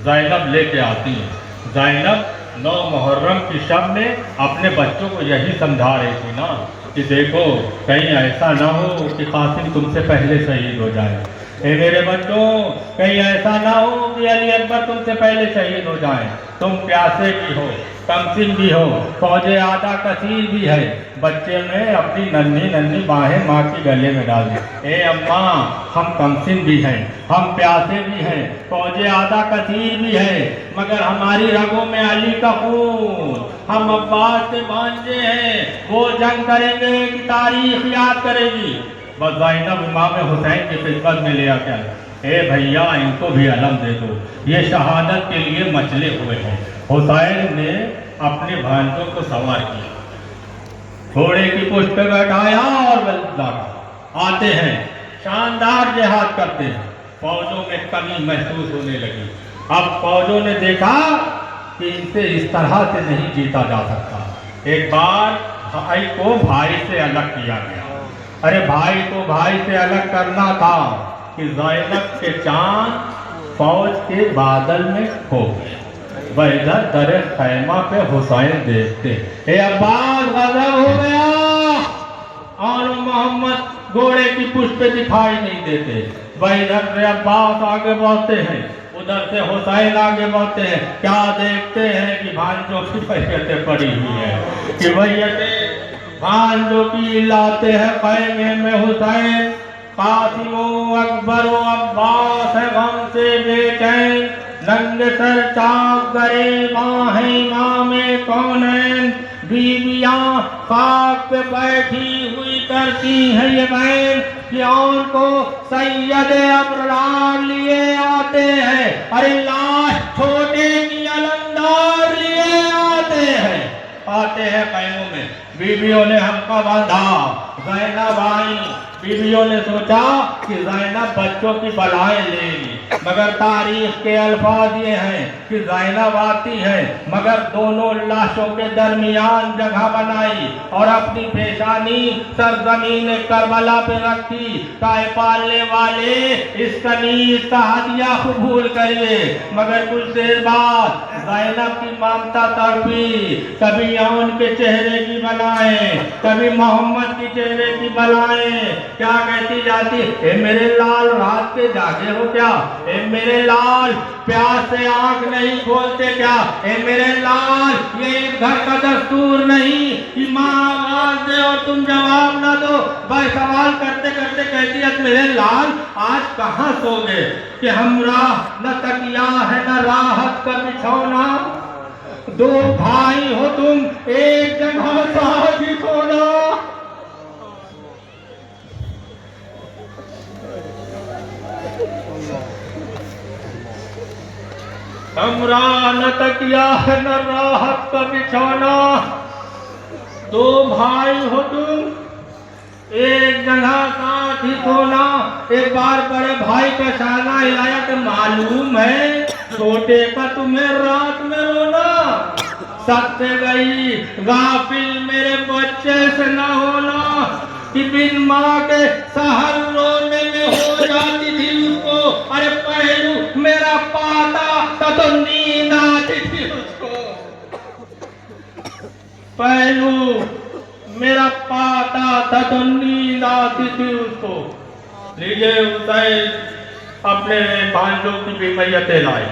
زینب لے کے آتی ہیں۔ زینب 9 محرم کی شب میں اپنے بچوں کو یہی سمجھا رہی تھی نا کہ دیکھو کہیں ایسا نہ ہو کہ قاسم تم سے پہلے شہید ہو جائے۔ اے میرے بچوں، کہیں ایسا نہ ہو کہ علی اکبر تم سے پہلے شہید ہو جائیں۔ تم پیاسے بھی ہو، کمسن بھی ہو، فوج آدھا کثیر بھی ہے۔ بچے نے اپنی ننھی باہیں ماں کی گلے میں ڈال دی۔ اے اماں، ہم کمسن بھی ہیں، ہم پیاسے بھی ہیں، فوج آدھا کثیر بھی ہے، مگر ہماری رگوں میں علی کا خون، ہم عباس کے بھانجے ہیں، وہ جنگ کریں گے کہ تاریخ یاد کرے گی۔ بس زینب امام حسین کی خدمت میں لے آ کے اے بھیا ان کو بھی علم دے دو، یہ شہادت کے لیے مچلے ہوئے ہیں۔ حسین نے اپنے بھانجوں کو سوار کیا، گھوڑے کی پشت پہ بیٹھایا اور لگا آتے ہیں، شاندار جہاد کرتے ہیں۔ فوجوں میں کمی محسوس ہونے لگی۔ اب فوجوں نے دیکھا کہ ان سے اس طرح سے نہیں جیتا جا سکتا۔ ایک بار بھائی کو بھائی سے الگ کیا گیا۔ ارے بھائی کو بھائی سے الگ کرنا تھا کہ زینب کے چاند فوج کے بادل میں کھو گئے۔ وہ ادھر در خیمہ پہ حسین دیکھتے، اے عباس غضب ہو گیا، اور محمد گھوڑے کی پشت پہ دکھائی نہیں دیتے۔ وہ ادھر سے عباس آگے بڑھتے ہیں، ادھر سے حسین آگے بڑھتے ہیں۔ کیا دیکھتے ہیں کہ بھانجوں کی بیعتیں پڑی ہوئی ہیں، کہ بیعتیں بھانجوں کی لاتے ہیں خیمے میں۔ حسین قاسم و اکبر و عباس ہے غم سے بے چین، ننگے سر چاک گریباں ہیں امام کونین، بیویاں خاک پہ بیٹھی ہوئی کرتی ہیں یہ بین، کہ ان کو سید ابرار لیے آتے ہیں، ارے لاش چھوٹے کی علمدار لیے آتے ہیں خیموں میں۔ بیویوں نے ہم کو باندھا، زینب آئی، بیویوں نے سوچا کہ زینب بچوں کی بلائیں لے گی، مگر تاریخ کے الفاظ یہ ہیں کہ زینب آتی ہے مگر دونوں لاشوں کے درمیان جگہ بنائی اور اپنی پیشانی سرزمین کربلا پہ رکھی، کائے پالنے والے اس کنیز کا ہدیہ قبول کریے۔ مگر کچھ دیر بعد زینب کی مامتا تڑپی، کبھی اون کے چہرے کی بلائیں، کبھی محمد کی چہرے کی بلائیں، کیا کہتی جاتی، اے میرے لال رات کے جاگے ہو کیا، اے میرے لال پیاس سے آنکھ نہیں کھولتے کیا، اے میرے لال یہ ایک گھر کا دستور نہیں کہ ماں آواز دے اور تم جواب نہ دو۔ بھائی سوال کرتے کرتے کہتی ہے میرے لال آج کہاں سو گئے، کہ ہمراہ نہ تکیا ہے نہ راحت کا بچھونا، دو بھائی ہو تم ایک جگہ ساتھ ہی سونا۔ ہمراہ نہ تکیا ہے نہ راحت کا بچھونا، دو بھائی ہو تم ایک جگہ ساتھ ہی سونا۔ ایک بار بڑے بھائی کا شانہ ہلایا کہ معلوم ہے چھوٹے کا تمہیں رات میں رونا، سب سے گئی، غافل میرے بچے سے نہ ہونا کہ بن ماں کے سحر رونے میں ہو جاتی تھی اس کو، ارے پہلو میرا پاتا تو نیند آتی تھی اس کو، پہلو میرا پاتا تھا تو نیند آتی تھی اس کو۔ لیجیے حسین اپنے بھانجوں کی بھی میتیں لائے،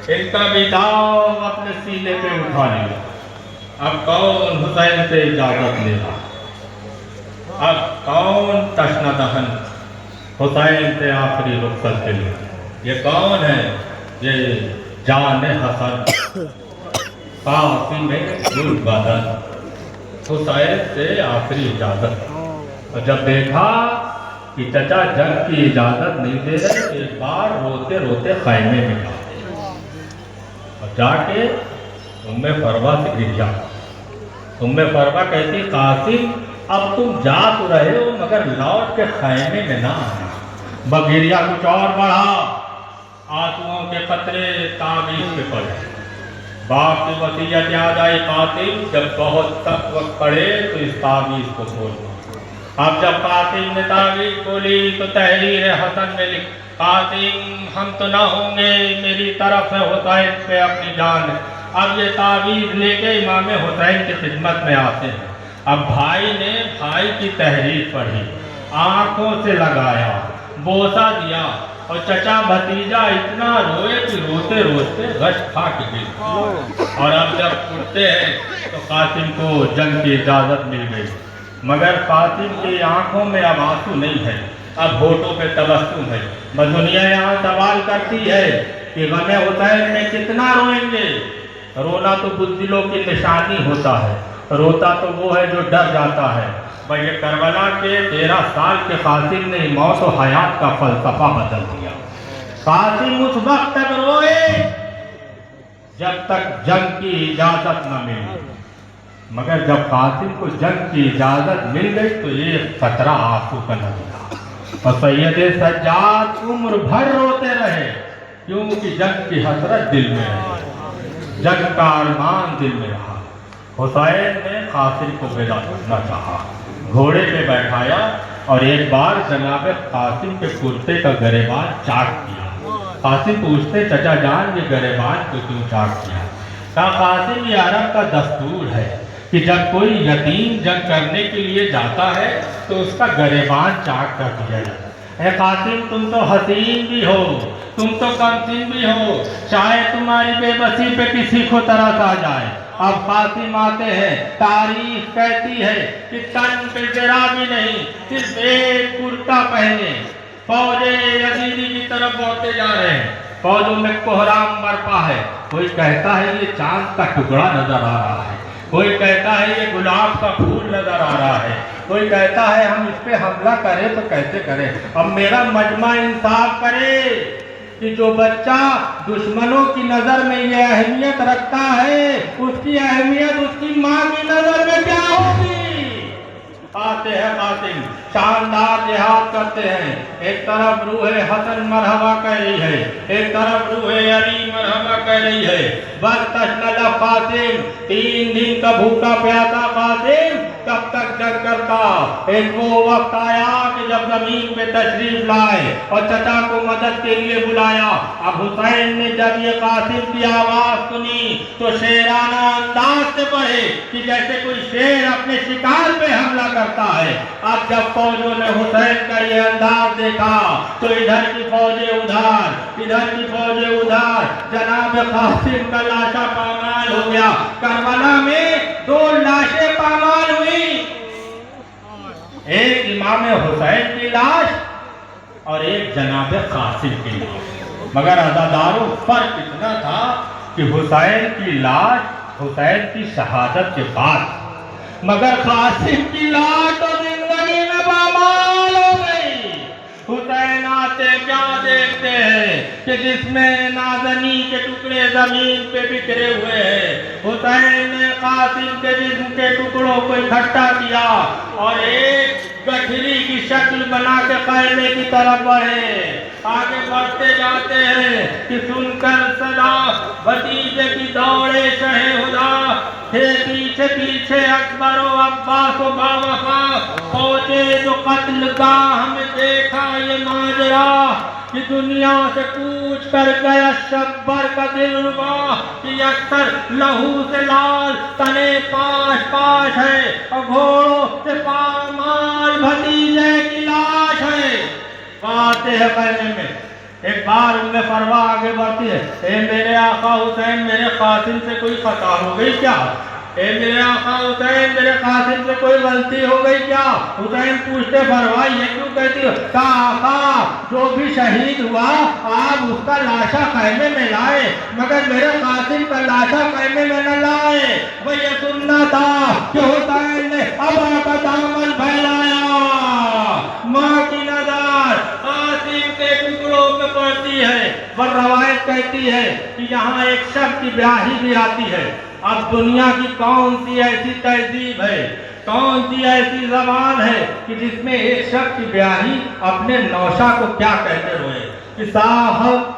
ان کا بھی داغ اپنے سینے پہ اٹھا لیا۔ اب کون حسین سے اجازت لے گا؟ اب کون تشنہ دہن حسین سے آخری رخصت کے لیے؟ یہ کون ہے؟ یہ جان حسن قاسم گل بدن، حسین سے آخری اجازت۔ اور جب دیکھا کہ چچا جنگ کی اجازت نہیں دے رہے، ایک بار روتے روتے خیمے میں گئے اور جا کے ام فروہ سے گریا۔ ام فروہ کہتی قاسم اب تم جا تو رہے ہو مگر لوٹ کے خیمے میں نہ آنا۔ بگیریا کچھ اور بڑھا، آنسوؤں کے قطرے تعویذ پہ پڑے۔ باپ کی وصیت یاد آئی قاسم جب بہت سخت وقت پڑے تو اس تعویذ کو کھولنا۔ اب جب قاسم نے تعویذ کھولی تو تحریر حسن میں لکھ، قاسم ہم تو نہ ہوں گے، میری طرف سے حسین پہ اپنی جان۔ اب یہ تعویذ لے کے امام حسین کی خدمت میں آتے ہیں۔ اب بھائی نے بھائی کی تحریر پڑھی، آنکھوں سے لگایا، بوسہ دیا اور چچا بھتیجا اتنا روئے کہ روتے روتے غش کھا کے گر۔ اور اب جب اٹھتے ہیں تو قاسم کو جنگ کی اجازت مل گئی، مگر قاسم کی آنکھوں میں اب آنسو نہیں ہے، اب ہونٹوں پہ تبسم ہے۔ بس دنیا یہاں سوال کرتی ہے کہ غم حسین میں کتنا روئیں گے؟ رونا تو بزدلوں کی نشانی ہوتا ہے، روتا تو وہ ہے جو ڈر جاتا ہے۔ بھئی یہ کربلا کے 13 سال کے قاسم نے موت و حیات کا فلسفہ بدل دیا۔ قاسم اس وقت تک روئے جب تک جنگ کی اجازت نہ ملی، مگر جب قاسم کو جنگ کی اجازت مل گئی تو ایک قطرہ آنسو کا نہ ملا۔ اور سید سجاد عمر بھر روتے رہے کیونکہ جنگ کی حسرت دل میں رہی، جنگ کا ارمان دل میں رہا۔ حسین نے قاسم کو ودا کرنا چاہا، گھوڑے پہ بیٹھایا اور ایک بار جناب قاسم کے کرتے کا گریبان چاٹ کیا۔ قاسم پوچھتے چچا جان یہ گریبان کو کیوں چاٹ کیا؟ کہا قاسم یہ عرب کا دستور ہے کہ جب کوئی یتیم جنگ کرنے کے لیے جاتا ہے تو اس کا گریبان چاٹ کر دیا جاتا ہے۔ اے قاسم تم تو حسین بھی ہو، تم تو کمسن بھی ہو، چاہے تمہاری بے بسی پہ کسی کو ترس آ جائے۔ اب قاسم آتے ہیں، تاریخ کہتی ہے کہ تن پہ ذرا بھی نہیں، صرف ایک کرتا پہنے فوج یزیدی کی طرف بڑھتے جا رہے ہیں۔ فوجوں میں کوہرام برپا ہے، کوئی کہتا ہے یہ چاند کا ٹکڑا نظر آ رہا ہے، کوئی کہتا ہے یہ گلاب کا پھول نظر آ رہا ہے، کوئی کہتا ہے ہم اس پہ حملہ کریں تو کیسے کریں۔ اب میرا مجمع انصاف کرے کہ جو بچہ دشمنوں کی نظر میں یہ اہمیت رکھتا ہے اس کی اہمیت اس کی ماں کی نظر میں کیا ہوگی۔ آتے ہیں قاسم، شاندار جہاد کرتے ہیں، ایک طرف روح حسن مرحبا کہہ رہی ہے، ایک طرف روح علی مرحبا کہہ رہی ہے۔ بس تشنہ قاسم، 3 دن کا بھوکا پیاسا قاسم کب تک جنگ کرتا۔ ایک وہ وقت آیا کہ جب زمین پہ تشریف لائے اور چچا کو مدد کے لیے بلایا۔ اب حسین نے جب یہ قاسم کی آواز سنی تو شیرانہ انداز سے پڑھے کہ جیسے کوئی شیر اپنے شکار پہ حملہ کرتا ہے۔ اب جب فوجوں نے حسین کا یہ انداز دیکھا تو ادھر کی فوجیں ادھر، ادھر کی فوجیں ادھر، جناب قاسم کا لاشا پامال ہو گیا۔ کربلا میں 2 لاشیں پامال ہوئی، ایک امام حسین کی لاش اور ایک جناب قاسم کی لاش۔ مگر عزادارو فرق اتنا تھا کہ حسین کی لاش حسین کی شہادت کے بعد، مگر قاسم کی لاش تو زندگی میں پامال ہو گئی۔ حسین آتے کیا دیکھتے ہیں کہ جس میں نازنی کے ٹکڑے زمین پہ بکھرے ہوئے ہیں۔ حسین نے قاسم کے جسم کے ٹکڑوں کو اکٹھا کیا اور ایک گٹھری کی شکل بنا کے خیمے کی طرف بڑھے۔ آگے بڑھتے جاتے ہیں کہ سن کر صدا بھتیجے کی دوڑے شہ خدا عباس و باوفا پہنچے جو قتل گاہ میں دیکھا یہ ماجرا کہ دنیا سے کوچ کر گیا شبر کا دلربا کہ اکثر لہو سے لال تنے پاش پاش ہے اور گھوڑوں سے پامال بھتیجے کی لاش ہے۔ باتیں ہے کہنے میں ایک بار ام فروا آگے بڑھتی ہے، اے میرے آقا حسین میرے قاسم سے کوئی خطا ہو گئی کیا؟ اے میرے آقا حسین میرے قاسم سے کوئی غلطی ہو گئی کیا؟ حسین پوچھتے فروا یہ کیوں کہتی ہو؟ کہا آقا جو بھی شہید ہوا آپ اس کا لاشا خیمے میں لائے مگر میرے قاسم کا لاشا خیمے میں نہ لائے۔ وہ یہ سننا تھا کہ حسین نے ابا کا دامن پھیلایا، ماں کی نظر قاسم کے ٹکڑوں پہ پڑتی ہے۔ وہ روایت کہتی ہے کہ یہاں ایک شخص کی بیاہی بھی آتی ہے۔ اب دنیا کی کون سی ایسی تہذیب ہے، کون سی ایسی زبان ہے کہ جس میں ایک شخص کی بیاہی اپنے نوشا کو کیا کہتے ہوئے کہ صاحب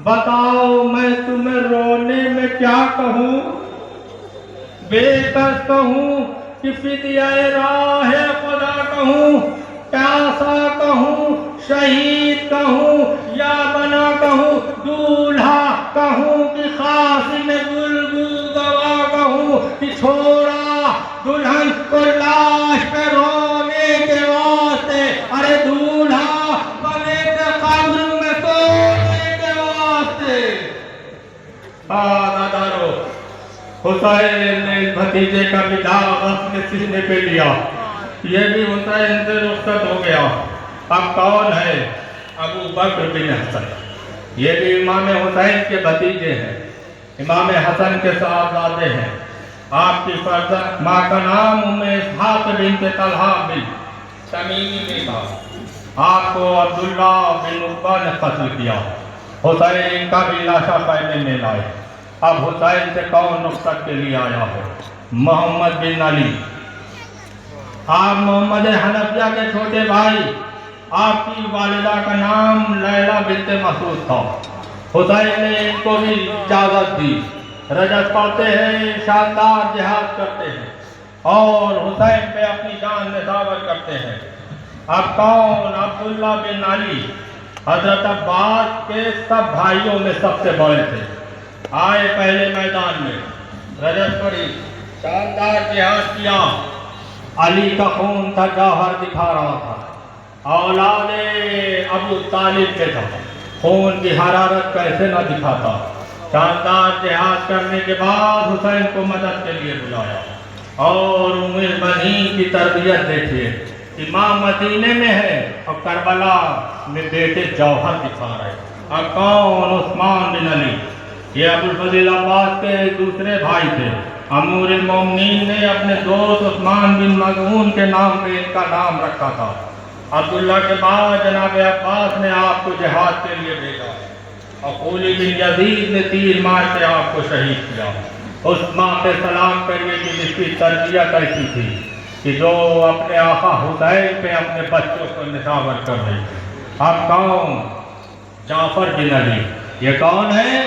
بتاؤ میں تمہیں رونے میں کیا کہوں، بے کس کہوں کہ فدیہ راہ خدا کہوں، پیاسا کہوں، شہید کہوں یا بنا کہوں، دولہا کہوں کہ قاسم گلگو گوا کہوں کہ چھوڑا دلہن کو لاش پہ رونے کے واسطے، ارے دولہا بنے کے قبر میں سونے کے واسطے۔ دادارو حسین نے اس بھتیجے کا بھی داغ اپنے سینے پہ لیا، یہ بھی حسین سے رخصت ہو گیا۔ اب کون ہے؟ ابو بکر بن حسن، یہ بھی امام حسین کے بھتیجے ہیں، امام حسن کے صاحبزادے ہیں۔ آپ کی فرزند ماں کا نام ام اسحاق بنت طلحہ بن تمیمی میں تھا۔ آپ کو عبداللہ بن عقبہ نے قتل کیا، حسین کا بھی لاشا خیمے میں لائے۔ اب حسین سے کون رخصت کے لیے آیا ہے؟ محمد بن علی، آپ محمد حنفیہ کے چھوٹے بھائی، آپ کی والدہ کا نام لیلہ بنت مسعود تھا۔ حسین نے ان کو بھی اجازت دی، رجب پڑھتے ہیں، شاندار جہاد کرتے ہیں اور حسین پہ اپنی جان نثار کرتے ہیں۔ اب کون؟ عبداللہ بن علی حضرت عباس کے سب بھائیوں میں سب سے بڑے تھے، آئے پہلے میدان میں، رجب پڑھی، شاندار جہاد کیا۔ علی کا خون تھا جوہر دکھا رہا تھا، اولاد ابو طالب کے تھا، خون کی حرارت کیسے نہ دکھاتا۔ شاندار جہاد کرنے کے بعد حسین کو مدد کے لیے بلایا اور عمر بنی کی تربیت دیکھیے، امام مدینے میں ہے اور کربلا میں بیٹے جوہر دکھا رہے۔ اب کون؟ عثمان بن علی، یہ ابو الفضل عباس کے دوسرے بھائی تھے۔ امیر المومنین نے اپنے دوست عثمان بن مظعون کے نام پہ ان کا نام رکھا تھا۔ عبداللہ کے بعد جناب عباس نے آپ کو جہاد کے لیے بھیجا اور قولی بن یزید نے تیر مار کے آپ کو شہید کیا۔ اس ماں پہ سلام کریے کہ جس کی تربیت ایسی تھی کہ جو اپنے آقا حسین پہ اپنے بچوں کو نثار کر رہی تھی۔ اب کون؟ جعفر بن علی، یہ کون ہے؟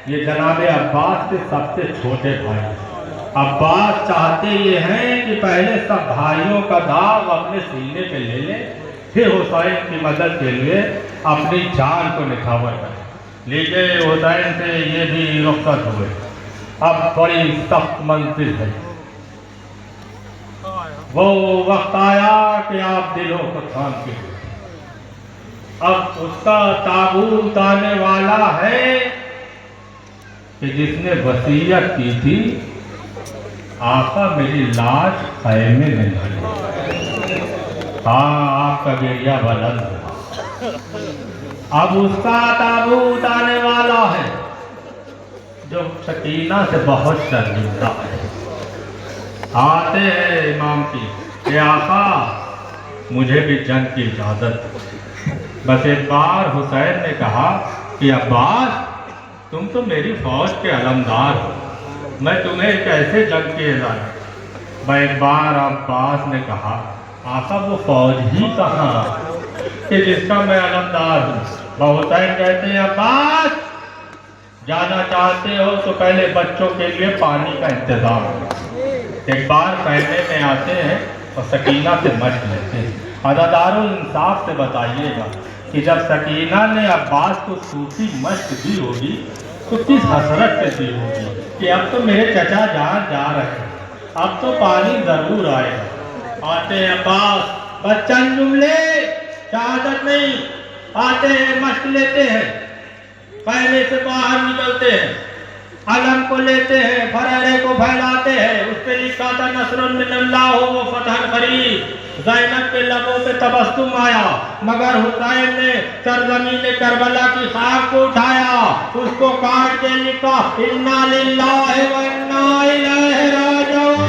یہ جناب عباس کے سب سے چھوٹے بھائی۔ عباس چاہتے یہ ہیں کہ پہلے سب بھائیوں کا داغ اپنے سینے پہ لے لیں، پھر حسین کی مدد کے لیے اپنی جان کو نچھاور کریں۔ لیکن حسین سے یہ بھی رخصت ہوئے۔ اب بڑی سخت منزل ہے، وہ وقت آیا کہ آپ دلوں کو تھام کے، اب اس کا تابوت آنے والا ہے کہ جس نے وصیت کی تھی آقا میری لاش خیمے میں نہ لے۔ ہاں آپ کا گریہ بلند ہے، اب اس کا تابوت آنے والا ہے جو سکینہ سے بہت شرمندہ ہے۔ آتے ہیں امام کی کہ آقا مجھے بھی جنگ کی اجازت۔ بس ایک بار حسین نے کہا کہ عباس تم تو میری فوج کے علمدار ہو، میں تمہیں کیسے جنگ کی اجازت؟ ایک بار عباس نے کہا آقا وہ فوج ہی کہاں کہ جس کا میں علمدار ہوں؟ حسین کہتے ہیں عباس جانا چاہتے ہو تو پہلے بچوں کے لیے پانی کا انتظام کرو۔ ایک بار خیمے میں آتے ہیں اور سکینہ سے مشق لیتے ہیں۔ عزادارو انصاف سے بتائیے گا کہ جب سکینہ نے عباس کو صوفی مشق دی ہوگی تو کس حسرت سے دی ہوگی کہ اب تو میرے چچا جان جا رہے ہیں، اب تو پانی ضرور آئے گا۔ آتے ہیں عباس، بس چند جملے، شہادت نہیں، آتے ہیں مشق لیتے ہیں، خیمے سے باہر نکلتے ہیں، علم کو لیتے ہیں، فرارے کو پھیلاتے ہیں، اس پہ لکھا تھا نصر من اللہ و فتح قریب۔ زینب کے لبوں پہ تبسم آیا، مگر حسین نے سرزمین کربلا کی خاک کو اٹھایا، اس کو کاٹ کے لکھا انا للہ و انا الیہ راجعون۔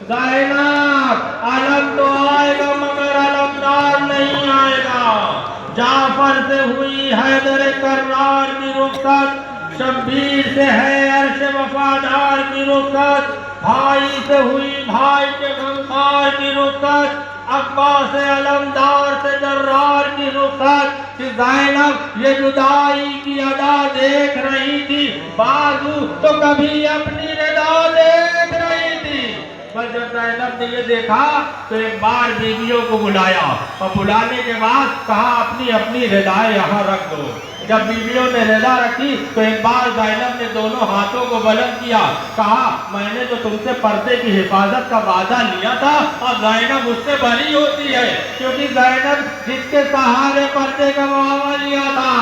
زینب علم تو آئے گا مگر علمدار نہیں آئے گا۔ جعفر سے ہوئی حیدر کرار کی رخصت، شبیر سے ہے عرش وفادار کی رخصت، بھائی سے ہوئی بھائی کے غمخوار کی رخصت، عباس علمدار سے درار کی رخصت۔ کہ زینب یہ جدائی کی ادا دیکھ رہی تھی، بازو تو کبھی اپنی رضا دیکھ رہی تھی۔ بس جب زینب نے یہ دیکھا تو ایک بار بیویوں کو بلایا اور بلانے کے بعد کہا اپنی اپنی ردائیں یہاں رکھ دو۔ جب بیویوں نے رضا رکھی تو ایک بار زینب نے دونوں ہاتھوں کو بلند کیا، کہا میں نے تو تم سے پردے کی حفاظت کا وعدہ لیا تھا اور زینب اس سے بری ہوتی ہے، کیونکہ زینب جس کے سہارے پردے کا معاوضہ لیا تھا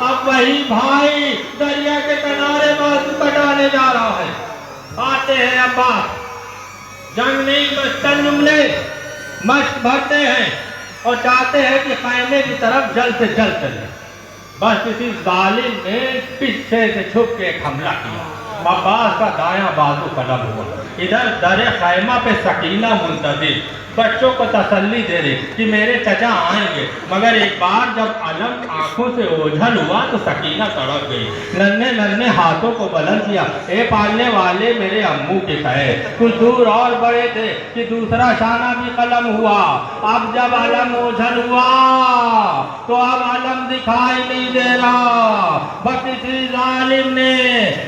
اب وہی بھائی دریا کے کنارے بازو کٹانے جا رہا ہے۔ آتے ہیں عباس، جنگ نہیں بس چند جملے، مشق بھرتے ہیں اور چاہتے ہیں کہ خیمے کی طرف جلد سے جلد چلے۔ بس کسی ظالم نے پیچھے سے چھپ کے ایک حملہ کیا، عباس کا دایاں بازو قلم ہوا، ادھر در خیمہ پہ سکینہ منتظر بچوں کو تسلی دے رہے کہ میرے چچا آئیں گے، مگر ایک بار جب علم آنکھوں سے اوجھل ہوا تو سکینہ تڑپ گئی، ننھے ننھے ہاتھوں کو بلند کیا، اے پالنے والے میرے امو کے خیر۔ کچھ دور اور بڑے تھے کہ دوسرا شانہ بھی قلم ہوا، اب جب علم اوجھل ہوا تو اب علم دکھائی نہیں دے رہا، بس کسی ظالم نے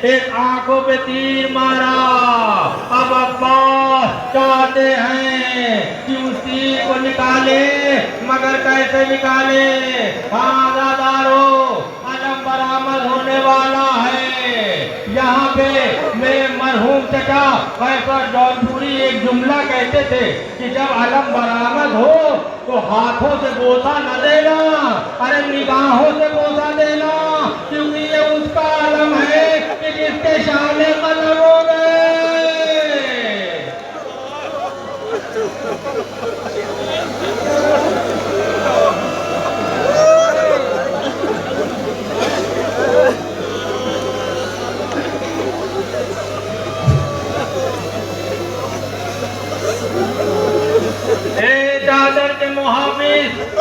ایک آنکھوں پہ تیر مارا۔ اب عباس چاہتے ہیں کہ اس تیر کو نکالے، مگر کیسے نکالے؟ عزادارو علم برآمد ہونے والا ہے۔ یہاں پہ میرے مرحوم چچا فیصل جونپوری ایک جملہ کہتے تھے کہ جب علم برآمد ہو تو ہاتھوں سے بوسہ نہ دینا، ارے نگاہوں سے بوسہ دینا، کیونکہ یہ اس کا علم ہے کہ جس کے شانے قلم ہو گئے۔ اے چادر کے محافظ،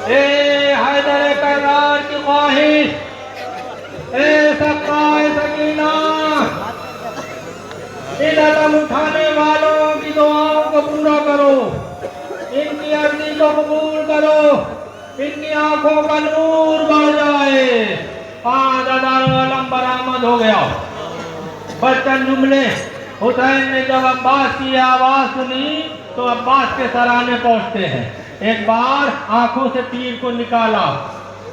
اے حیدر کرار کی خواہش، اے سقائے سکینہ، ان علم اٹھانے والوں کی دعاؤں کو پورا کرو، ان کی عرضی کو قبول کرو، ان کی آنکھوں کا نور بڑھ جائے۔ عزادارو علم برآمد ہو گیا، بس چند جملے۔ حسین نے جب عباس کی آواز سنی تو عباس کے سرانے پہنچتے ہیں، ایک بار آنکھوں سے تیر کو نکالا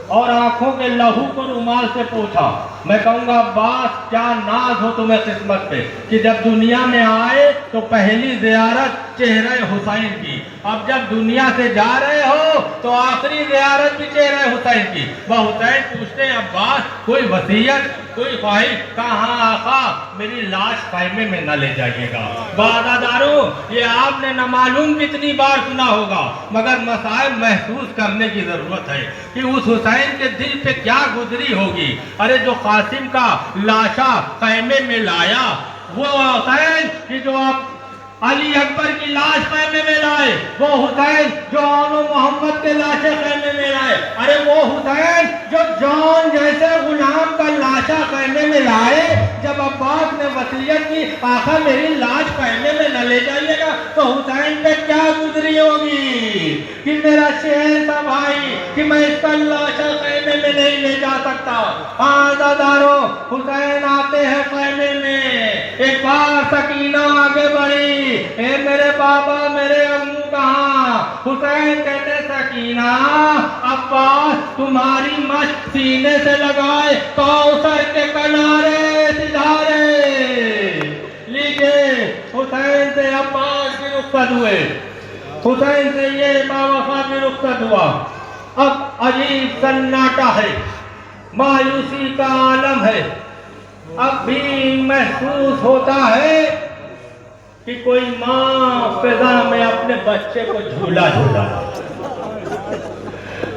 اور آنکھوں کے لہو کو رومال سے پوچھا۔ میں کہوں گا عباس کیا ناز ہو تمہیں قسمت پہ کہ جب دنیا میں آئے تو پہلی زیارت چہرہ حسین کی، اب جب دنیا سے جا رہے ہو تو آخری زیارت بھی چہرہ حسین کی۔ وہ حسین پوچھتے ہیں عباس کوئی وصیت، کوئی خواہش؟ کہاں آقا میری لاش خیمے میں نہ لے جائیے گا۔ عزادارو یہ آپ نے نہ معلوم کتنی بار سنا ہوگا، مگر مسائل محسوس کرنے کی ضرورت ہے کہ اس حسین کے دل پہ کیا گزری ہوگی۔ ارے جو قاسم کا لاشا خیمے میں لایا، وہ حسین کہ جو آپ علی اکبر کی لاش خیمے میں لائے، وہ حسین جو آن و محمد کے لاشیں خیمے میں لائے، ارے وہ حسین جو جان جیسے غلام کا لاشا خیمے میں لائے، جب عباس نے وصیت کی آقا میری لاش خیمے میں نہ لے جائیے گا تو حسین پہ کیا گزری ہوگی کہ میرا شیر تھا بھائی کہ میں اس کا لاشا خیمے میں نہیں لے جا سکتا۔ عزادارو حسین آتے ہیں خیمے میں، ایک بار سکینہ آگے بڑھی، اے میرے بابا میرے امو کہاں؟ حسین کہتے سکینہ عباس تمہاری مشق سینے سے لگائے کوثر کے کنارے سدھارے۔ لیجئے حسین سے عباس بھی رخصت ہوئے، حسین سے یہ باوفا بھی رخصت ہوا۔ اب عجیب سناٹا ہے، مایوسی کا عالم ہے، اب بھی محسوس ہوتا ہے کہ کوئی ماں فضا میں اپنے بچے کو جھولا جھولا،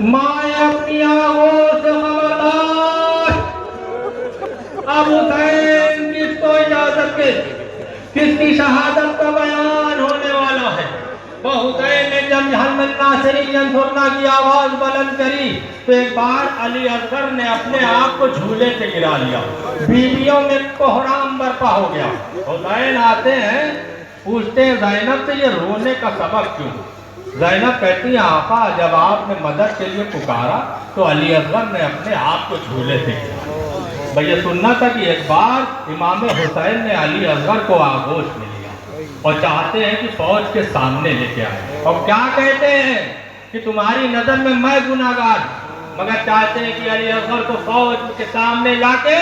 مائیں اپنی آہوں سے خبردار۔ اب حسین کس کو اجازت کے، کس کی شہادت کا بیان ہونے والا ہے؟ وہ حسین نے جب حل الناصری انصرنا کی آواز بلند کری تو ایک بار علی اصغر نے اپنے آپ کو جھولے سے گرا لیا، بیویوں میں کوہرام برپا ہو گیا۔ حسین آتے ہیں، پوچھتے ہیں زینب سے یہ رونے کا سبب کیوں؟ زینب کہتی ہیں آقا جب آپ نے مدد کے لیے پکارا تو علی اصغر نے اپنے آپ کو جھولے سے گرا۔ بھئی یہ سننا تھا کہ ایک بار امام حسین نے علی اصغر کو آغوش میں لیا اور چاہتے ہیں کہ فوج کے سامنے لے کے آئے، اور کیا کہتے ہیں کہ تمہاری نظر میں گناہگار، مگر چاہتے ہیں کہ علی اصغر کو فوج کے سامنے لا کے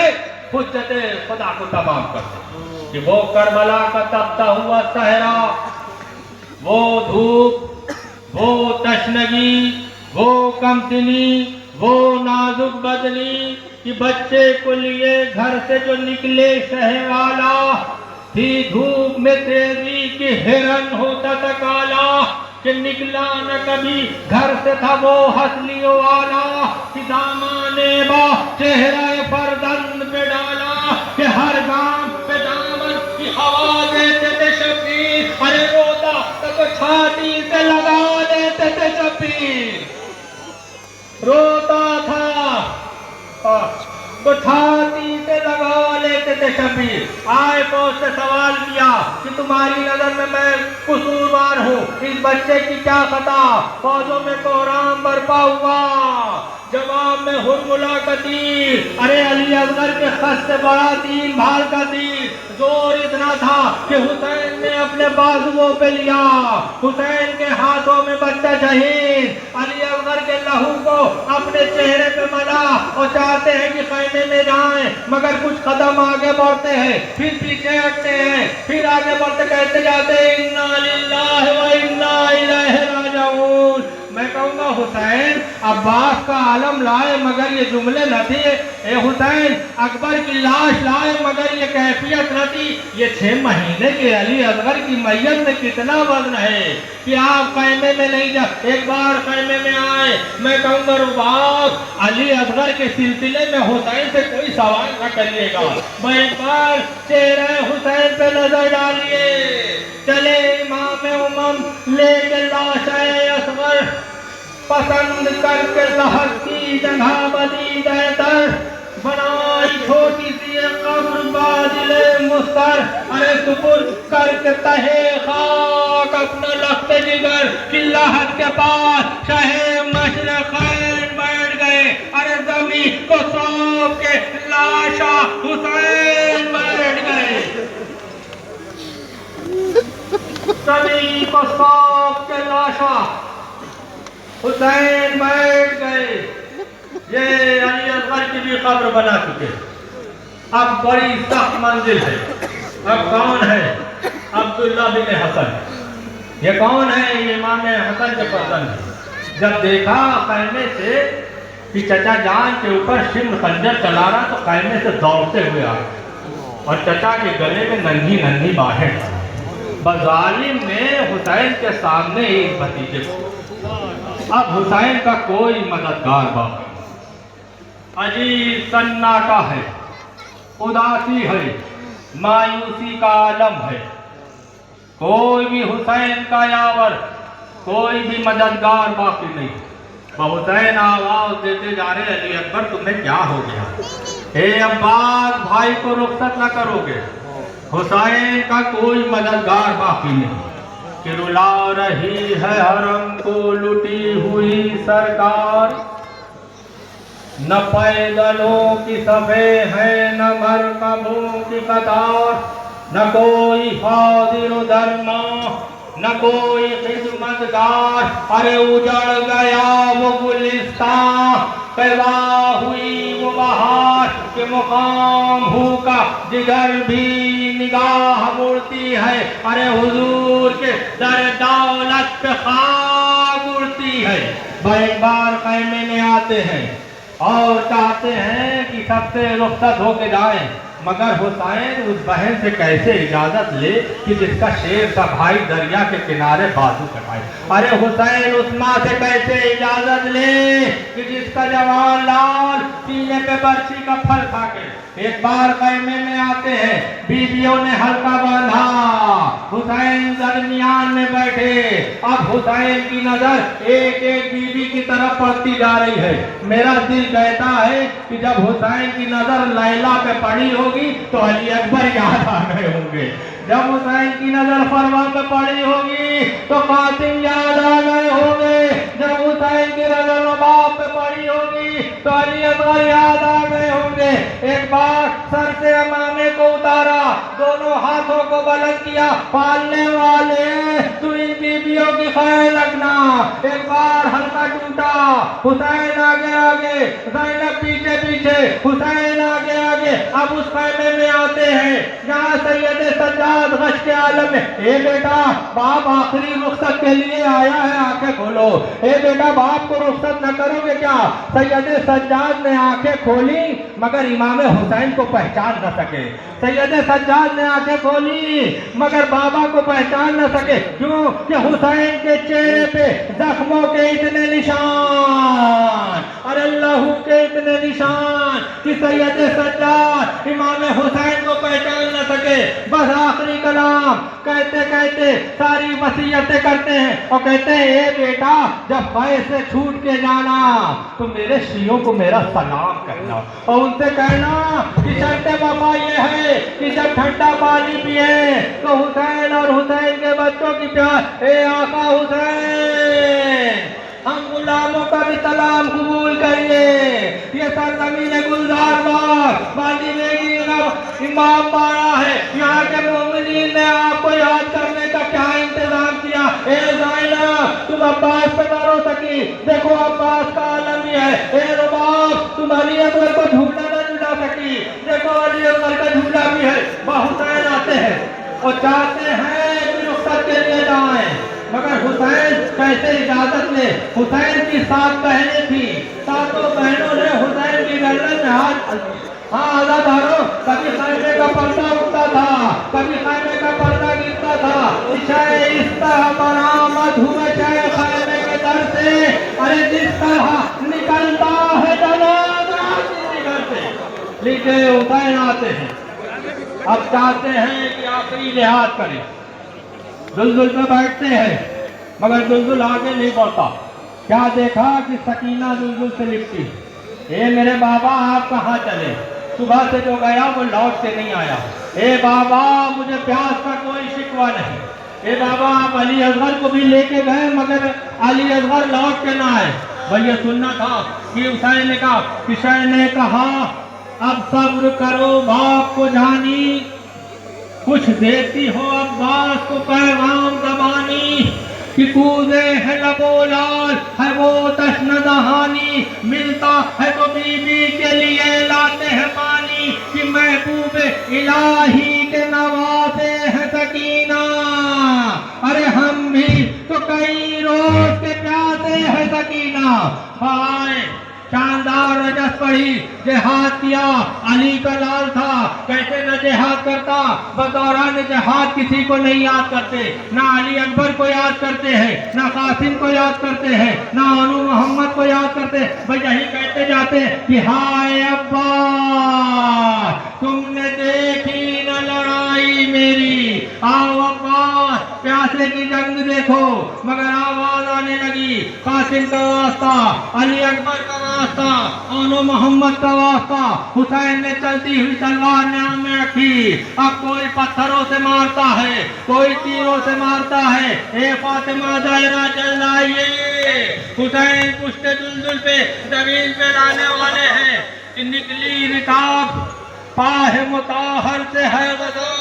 حجت خدا کو تمام کر دیں، کہ وہ کربلا کا تپتا ہوا صحرا، وہ دھوپ، وہ تشنگی، وہ کمسنی، وہ نازک بدنی کہ بچے کو لیے گھر سے جو نکلے شہ والا، تھی دھوپ میں تیزی کی ہرن ہوتا تھا کالا، کہ نکلا نہ کبھی گھر سے تھا وہ ہسلیوں والا، کہ دامان با چہرہ فرزند پہ ڈالا، کہ ہر گام پہ دامن کی ہوا دیتے تھے شبیر، ارے روتا تو چھاتی سے لگا دیتے تھے شبیر، روتا تھا تو چھاتی سے لگا لیتے تھے شبیر۔ آئے فوج سے سوال کیا کہ تمہاری نظر میں قصوروار ہوں، اس بچے کی کیا خطا؟ فوجوں میں کوہرام برپا ہوا، جواب میں ہرملا کا تیر، ارے علی اصغر کے خط سے بڑا 3 بھال کا تیر، زور اتنا تھا کہ حسین نے اپنے بازوؤں پہ لیا، حسین کے ہاتھوں میں بچہ شہید، علی اصغر کے لہو کو اپنے چہرے پہ ملا اور چاہتے ہیں کہ خیمے میں جائیں، مگر کچھ قدم آگے بڑھتے ہیں، پھر پیچھے ہٹتے ہیں، پھر آگے بڑھتے کہتے جاتے ہیں انا للہ و انا الیہ راجعون۔ میں کہوں گا حسین عباس کا عالم لائے مگر یہ جملے نہ تھے، اے حسین اکبر کی لاش لائے مگر یہ کیفیت نہ تھی، یہ 6 مہینے کے علی اصغر کی میت میں کتنا وزن ہے کہ آپ خیمے میں نہیں جا، ایک بار خیمے میں آئے۔ میں کہوں گا رباط علی اصغر کے سلسلے میں حسین سے کوئی سوال نہ کریے گا، میں ایک بار چہرہ حسین پہ نظر ڈالیے، چلے امام امم لے کے لاش اصغر، پسند کر کے لحظ کی جگہ بدید در، بنائی چھوٹی سی قبر بادل مستر، ارے سپرد کر کے تہے خاک اپنا لخت جگر، کہ لحد کے پاس شہ مشرقین بیٹھ گئے، ارے زمین کو سونپ کے لاشا حسین بیٹھ گئے، زمین کو سونپ کے لاشا حسین بیٹھ گئے۔ یہ علی اصغر کی بھی قبر بنا چکے، اب بڑی سخت منزل ہے، اب کون ہے؟ عبداللہ بن حسن، یہ کون ہے؟ یہ امام حسن کے فرزند ہے۔ جب دیکھا خیمے سے کہ چچا جان کے اوپر شمر خنجر چلا رہا تو خیمے سے دوڑتے ہوئے آئے اور چچا کے گلے میں ننھی ننھی باہیں، بس ظالم نے حسین کے سامنے ایک بھتیجے کو، اب حسین کا کوئی مددگار باقی، عجیب سناٹا ہے، اداسی ہے، مایوسی کا عالم ہے، کوئی بھی حسین کا یاور، کوئی بھی مددگار باقی نہیں۔ حسین آواز دیتے جا رہے علی اکبر تمہیں کیا ہو گیا؟ اے عباس بھائی کو رخصت نہ کرو گے؟ حسین کا کوئی مددگار باقی نہیں، کہ رلا رہی ہے حرم کو لٹی ہوئی سرکار، نہ پیدلوں کی صفیں ہیں نہ مرکبوں کی قطار، نہ کوئی فاضل و درما، نہ کوئی خدمتگار، ارے اجڑ گیا وہ گلستان، پیدا ہوئی وہ بہار کہ مقام ہو کا جگر بھی نگاہ مڑتی ہے، ارے حضور کے در دولت پہ خاک اڑتی ہے۔ ایک بار خیمے میں آتے ہیں اور چاہتے ہیں کہ سب سے رخصت ہو کے جائیں، مگر حسین اس بہن سے کیسے اجازت لے کہ جس کا شیر تھا بھائی دریا کے کنارے بازو کٹائے؟ ارے حسین اس ماں سے کیسے اجازت لے کہ جس کا جوان لال سینے پہ برچھی کا پھل کھا کے؟ ایک بار خیمے میں آتے ہیں، بیویوں نے حلقہ باندھا، حسین درمیان میں بیٹھے، اب حسین کی نظر ایک ایک بیوی کی طرف پڑتی جا رہی ہے۔ میرا دل کہتا ہے کہ جب حسین کی نظر لیلا پہ پڑی ہوگی تو علی اکبر یاد آ گئے ہوں گے، جب حسین کی نظر فروا پہ پڑی ہوگی تو قاسم یاد آ گئے ہوں گے، جب حسین کی نظر رباب پہ پڑی ہوگی تو علی اکبر یاد آ گئے ہوں گے۔ ایک بار سر سے امامے کو اتارا، دونوں ہاتھوں کو بلند کیا، پالنے والے تو ان بیویوں کی خیر رکھنا۔ ایک بار حلقہ ٹوٹا، حسین آگے آگے، زینب پیچھے پیچھے، حسین آگے آگے۔ اب اس خیمے میں آتے ہیں جہاں سید سجاد غش کے عالم میں، اے بیٹا باپ آخری رخصت کے لیے آیا ہے، آنکھیں کھولو۔ اے بیٹا باپ کو رخصت نہ کرو گے کیا؟ سید سجاد نے آنکھیں کھولی مگر امام حسین کو پہچان نہ سکے۔ سید سجاد نے آنکھیں کھولی مگر بابا کو پہچان نہ سکے، کیوں کہ حسین کے چہرے پہ زخموں کے اتنے نشان اور اللہ کے اتنے نشان کہ سید سجاد امام حسین کو پہچان نہ سکے۔ بس آخری کلام کہتے کہتے ساری وصیتیں کرتے ہیں اور کہتے ہیں اے بیٹا جب فیض سے چھوٹ کے جانا تو میرے شیعوں کو میرا سلام کہنا اور ان سے کہنا کہ شرط وفا یہ ہے کہ جب ٹھنڈا پانی پیے تو حسین اور حسین کے بچوں کی پیار، اے آقا حسین ہم غلاموں کا بھی سلام قبول کریے، یہ سرزمین گلزار باغ باندی بیگی امام باڑا ہے، یہاں کے مومنین نے آپ کو یاد کرنے کا کیا انتظام کیا۔ اے زینب تم عباس پہ نہ رو سکی، دیکھو عباس کا عالم ہی ہے۔ اے رباب تم علی اکبر کو جھولا نہ جھلا سکی، دیکھو علی اکبر کا جھولا بھی ہے۔ حسین آتے ہیں اور چاہتے ہیں کہ رخصت کے لیے جائیں، مگر حسین کیسے اجازت لے؟ حسین کی 7 بہنیں تھیں، 7 بہنوں نے حسین کی گردن میں ہاتھ، ہاں آزادارو، کبھی خیمے کا پردہ اٹھتا تھا، کبھی خیمے کا پردہ گرتا تھا، شے اس طرح برآمد ہوئے شے خیمے کے در سے، ارے جس طرح نکلتا ہے جنازہ اسی گھر سے۔ لیکن حسین آتے ہیں، اب چاہتے ہیں کہ آخری لحاظ کریں، دلدل پہ بیٹھتے ہیں مگر دلدل آگے نہیں بڑھتا۔ کیا دیکھا کہ سکینہ دلدل سے لپٹی، اے میرے بابا آپ کہاں چلے؟ صبح سے جو گیا وہ لوٹ کے نہیں آیا۔ اے بابا مجھے پیاس کا کوئی شکوہ نہیں۔ اے بابا آپ علی اصغر کو بھی لے کے گئے مگر علی اصغر لوٹ کے نہ آئے۔ بھئی یہ سننا تھا کہ حسین نے کہا، حسین نے کہا اب صبر کرو باپ کو جانی، کچھ دیتی ہو عباس کو پیغام زبانی، کہ کوزے ہے لب و لال ہے وہ تشنہ دہانی، ملتا ہے تو بی بی کے لیے لاتے ہیں پانی، کہ محبوب الہی کے نوازے ہیں سکینہ، ارے ہم بھی تو کئی روز کے پیاسے ہیں سکینہ۔ بھائی شاندار رجس پڑھی، جہاد کیا، علی کا لال تھا، کیسے نہ جہاد کرتا، بدوران جہاد کسی کو نہیں یاد کرتے، نہ علی اکبر کو یاد کرتے ہیں، نہ قاسم کو یاد کرتے ہیں، نہ انو محمد کو یاد کرتے ہیں، بھئی یہی کہتے جاتے ہیں کہ ہائے عباس تم نے دیکھی نہ لڑائی میری، آؤ عباس پیاسے کی جنگ دیکھو، مگر آواز آنے لگی، قاسم کا واسطہ، علی اکبر کا واسطہ، انو محمد کا واسطہ، حسین نے چلتی ہوئی تلوار نیام میں رکھی، اب کوئی پتھروں سے مارتا ہے، کوئی تیروں سے مارتا ہے، اے فاطمہ زہرا چل آئیے، حسین پشت دلدل پہ زمین پہ لانے والے ہیں، کہ نکلی رکاب پاہ مطہر سے ہے غذا،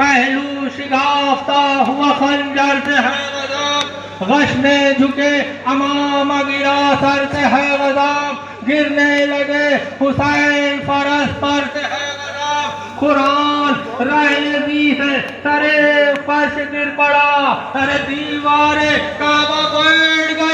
پہلو شگافتہ ہوا خنجر سے ہے غضب، غش میں جھکے امام گرا سر سے ہے غضب، گرنے لگے حسین فرس پر سے ہے غضب، قرآن رہنی سے سرے فرش گر پڑا، سر دیوار کعبہ بیٹھ گئے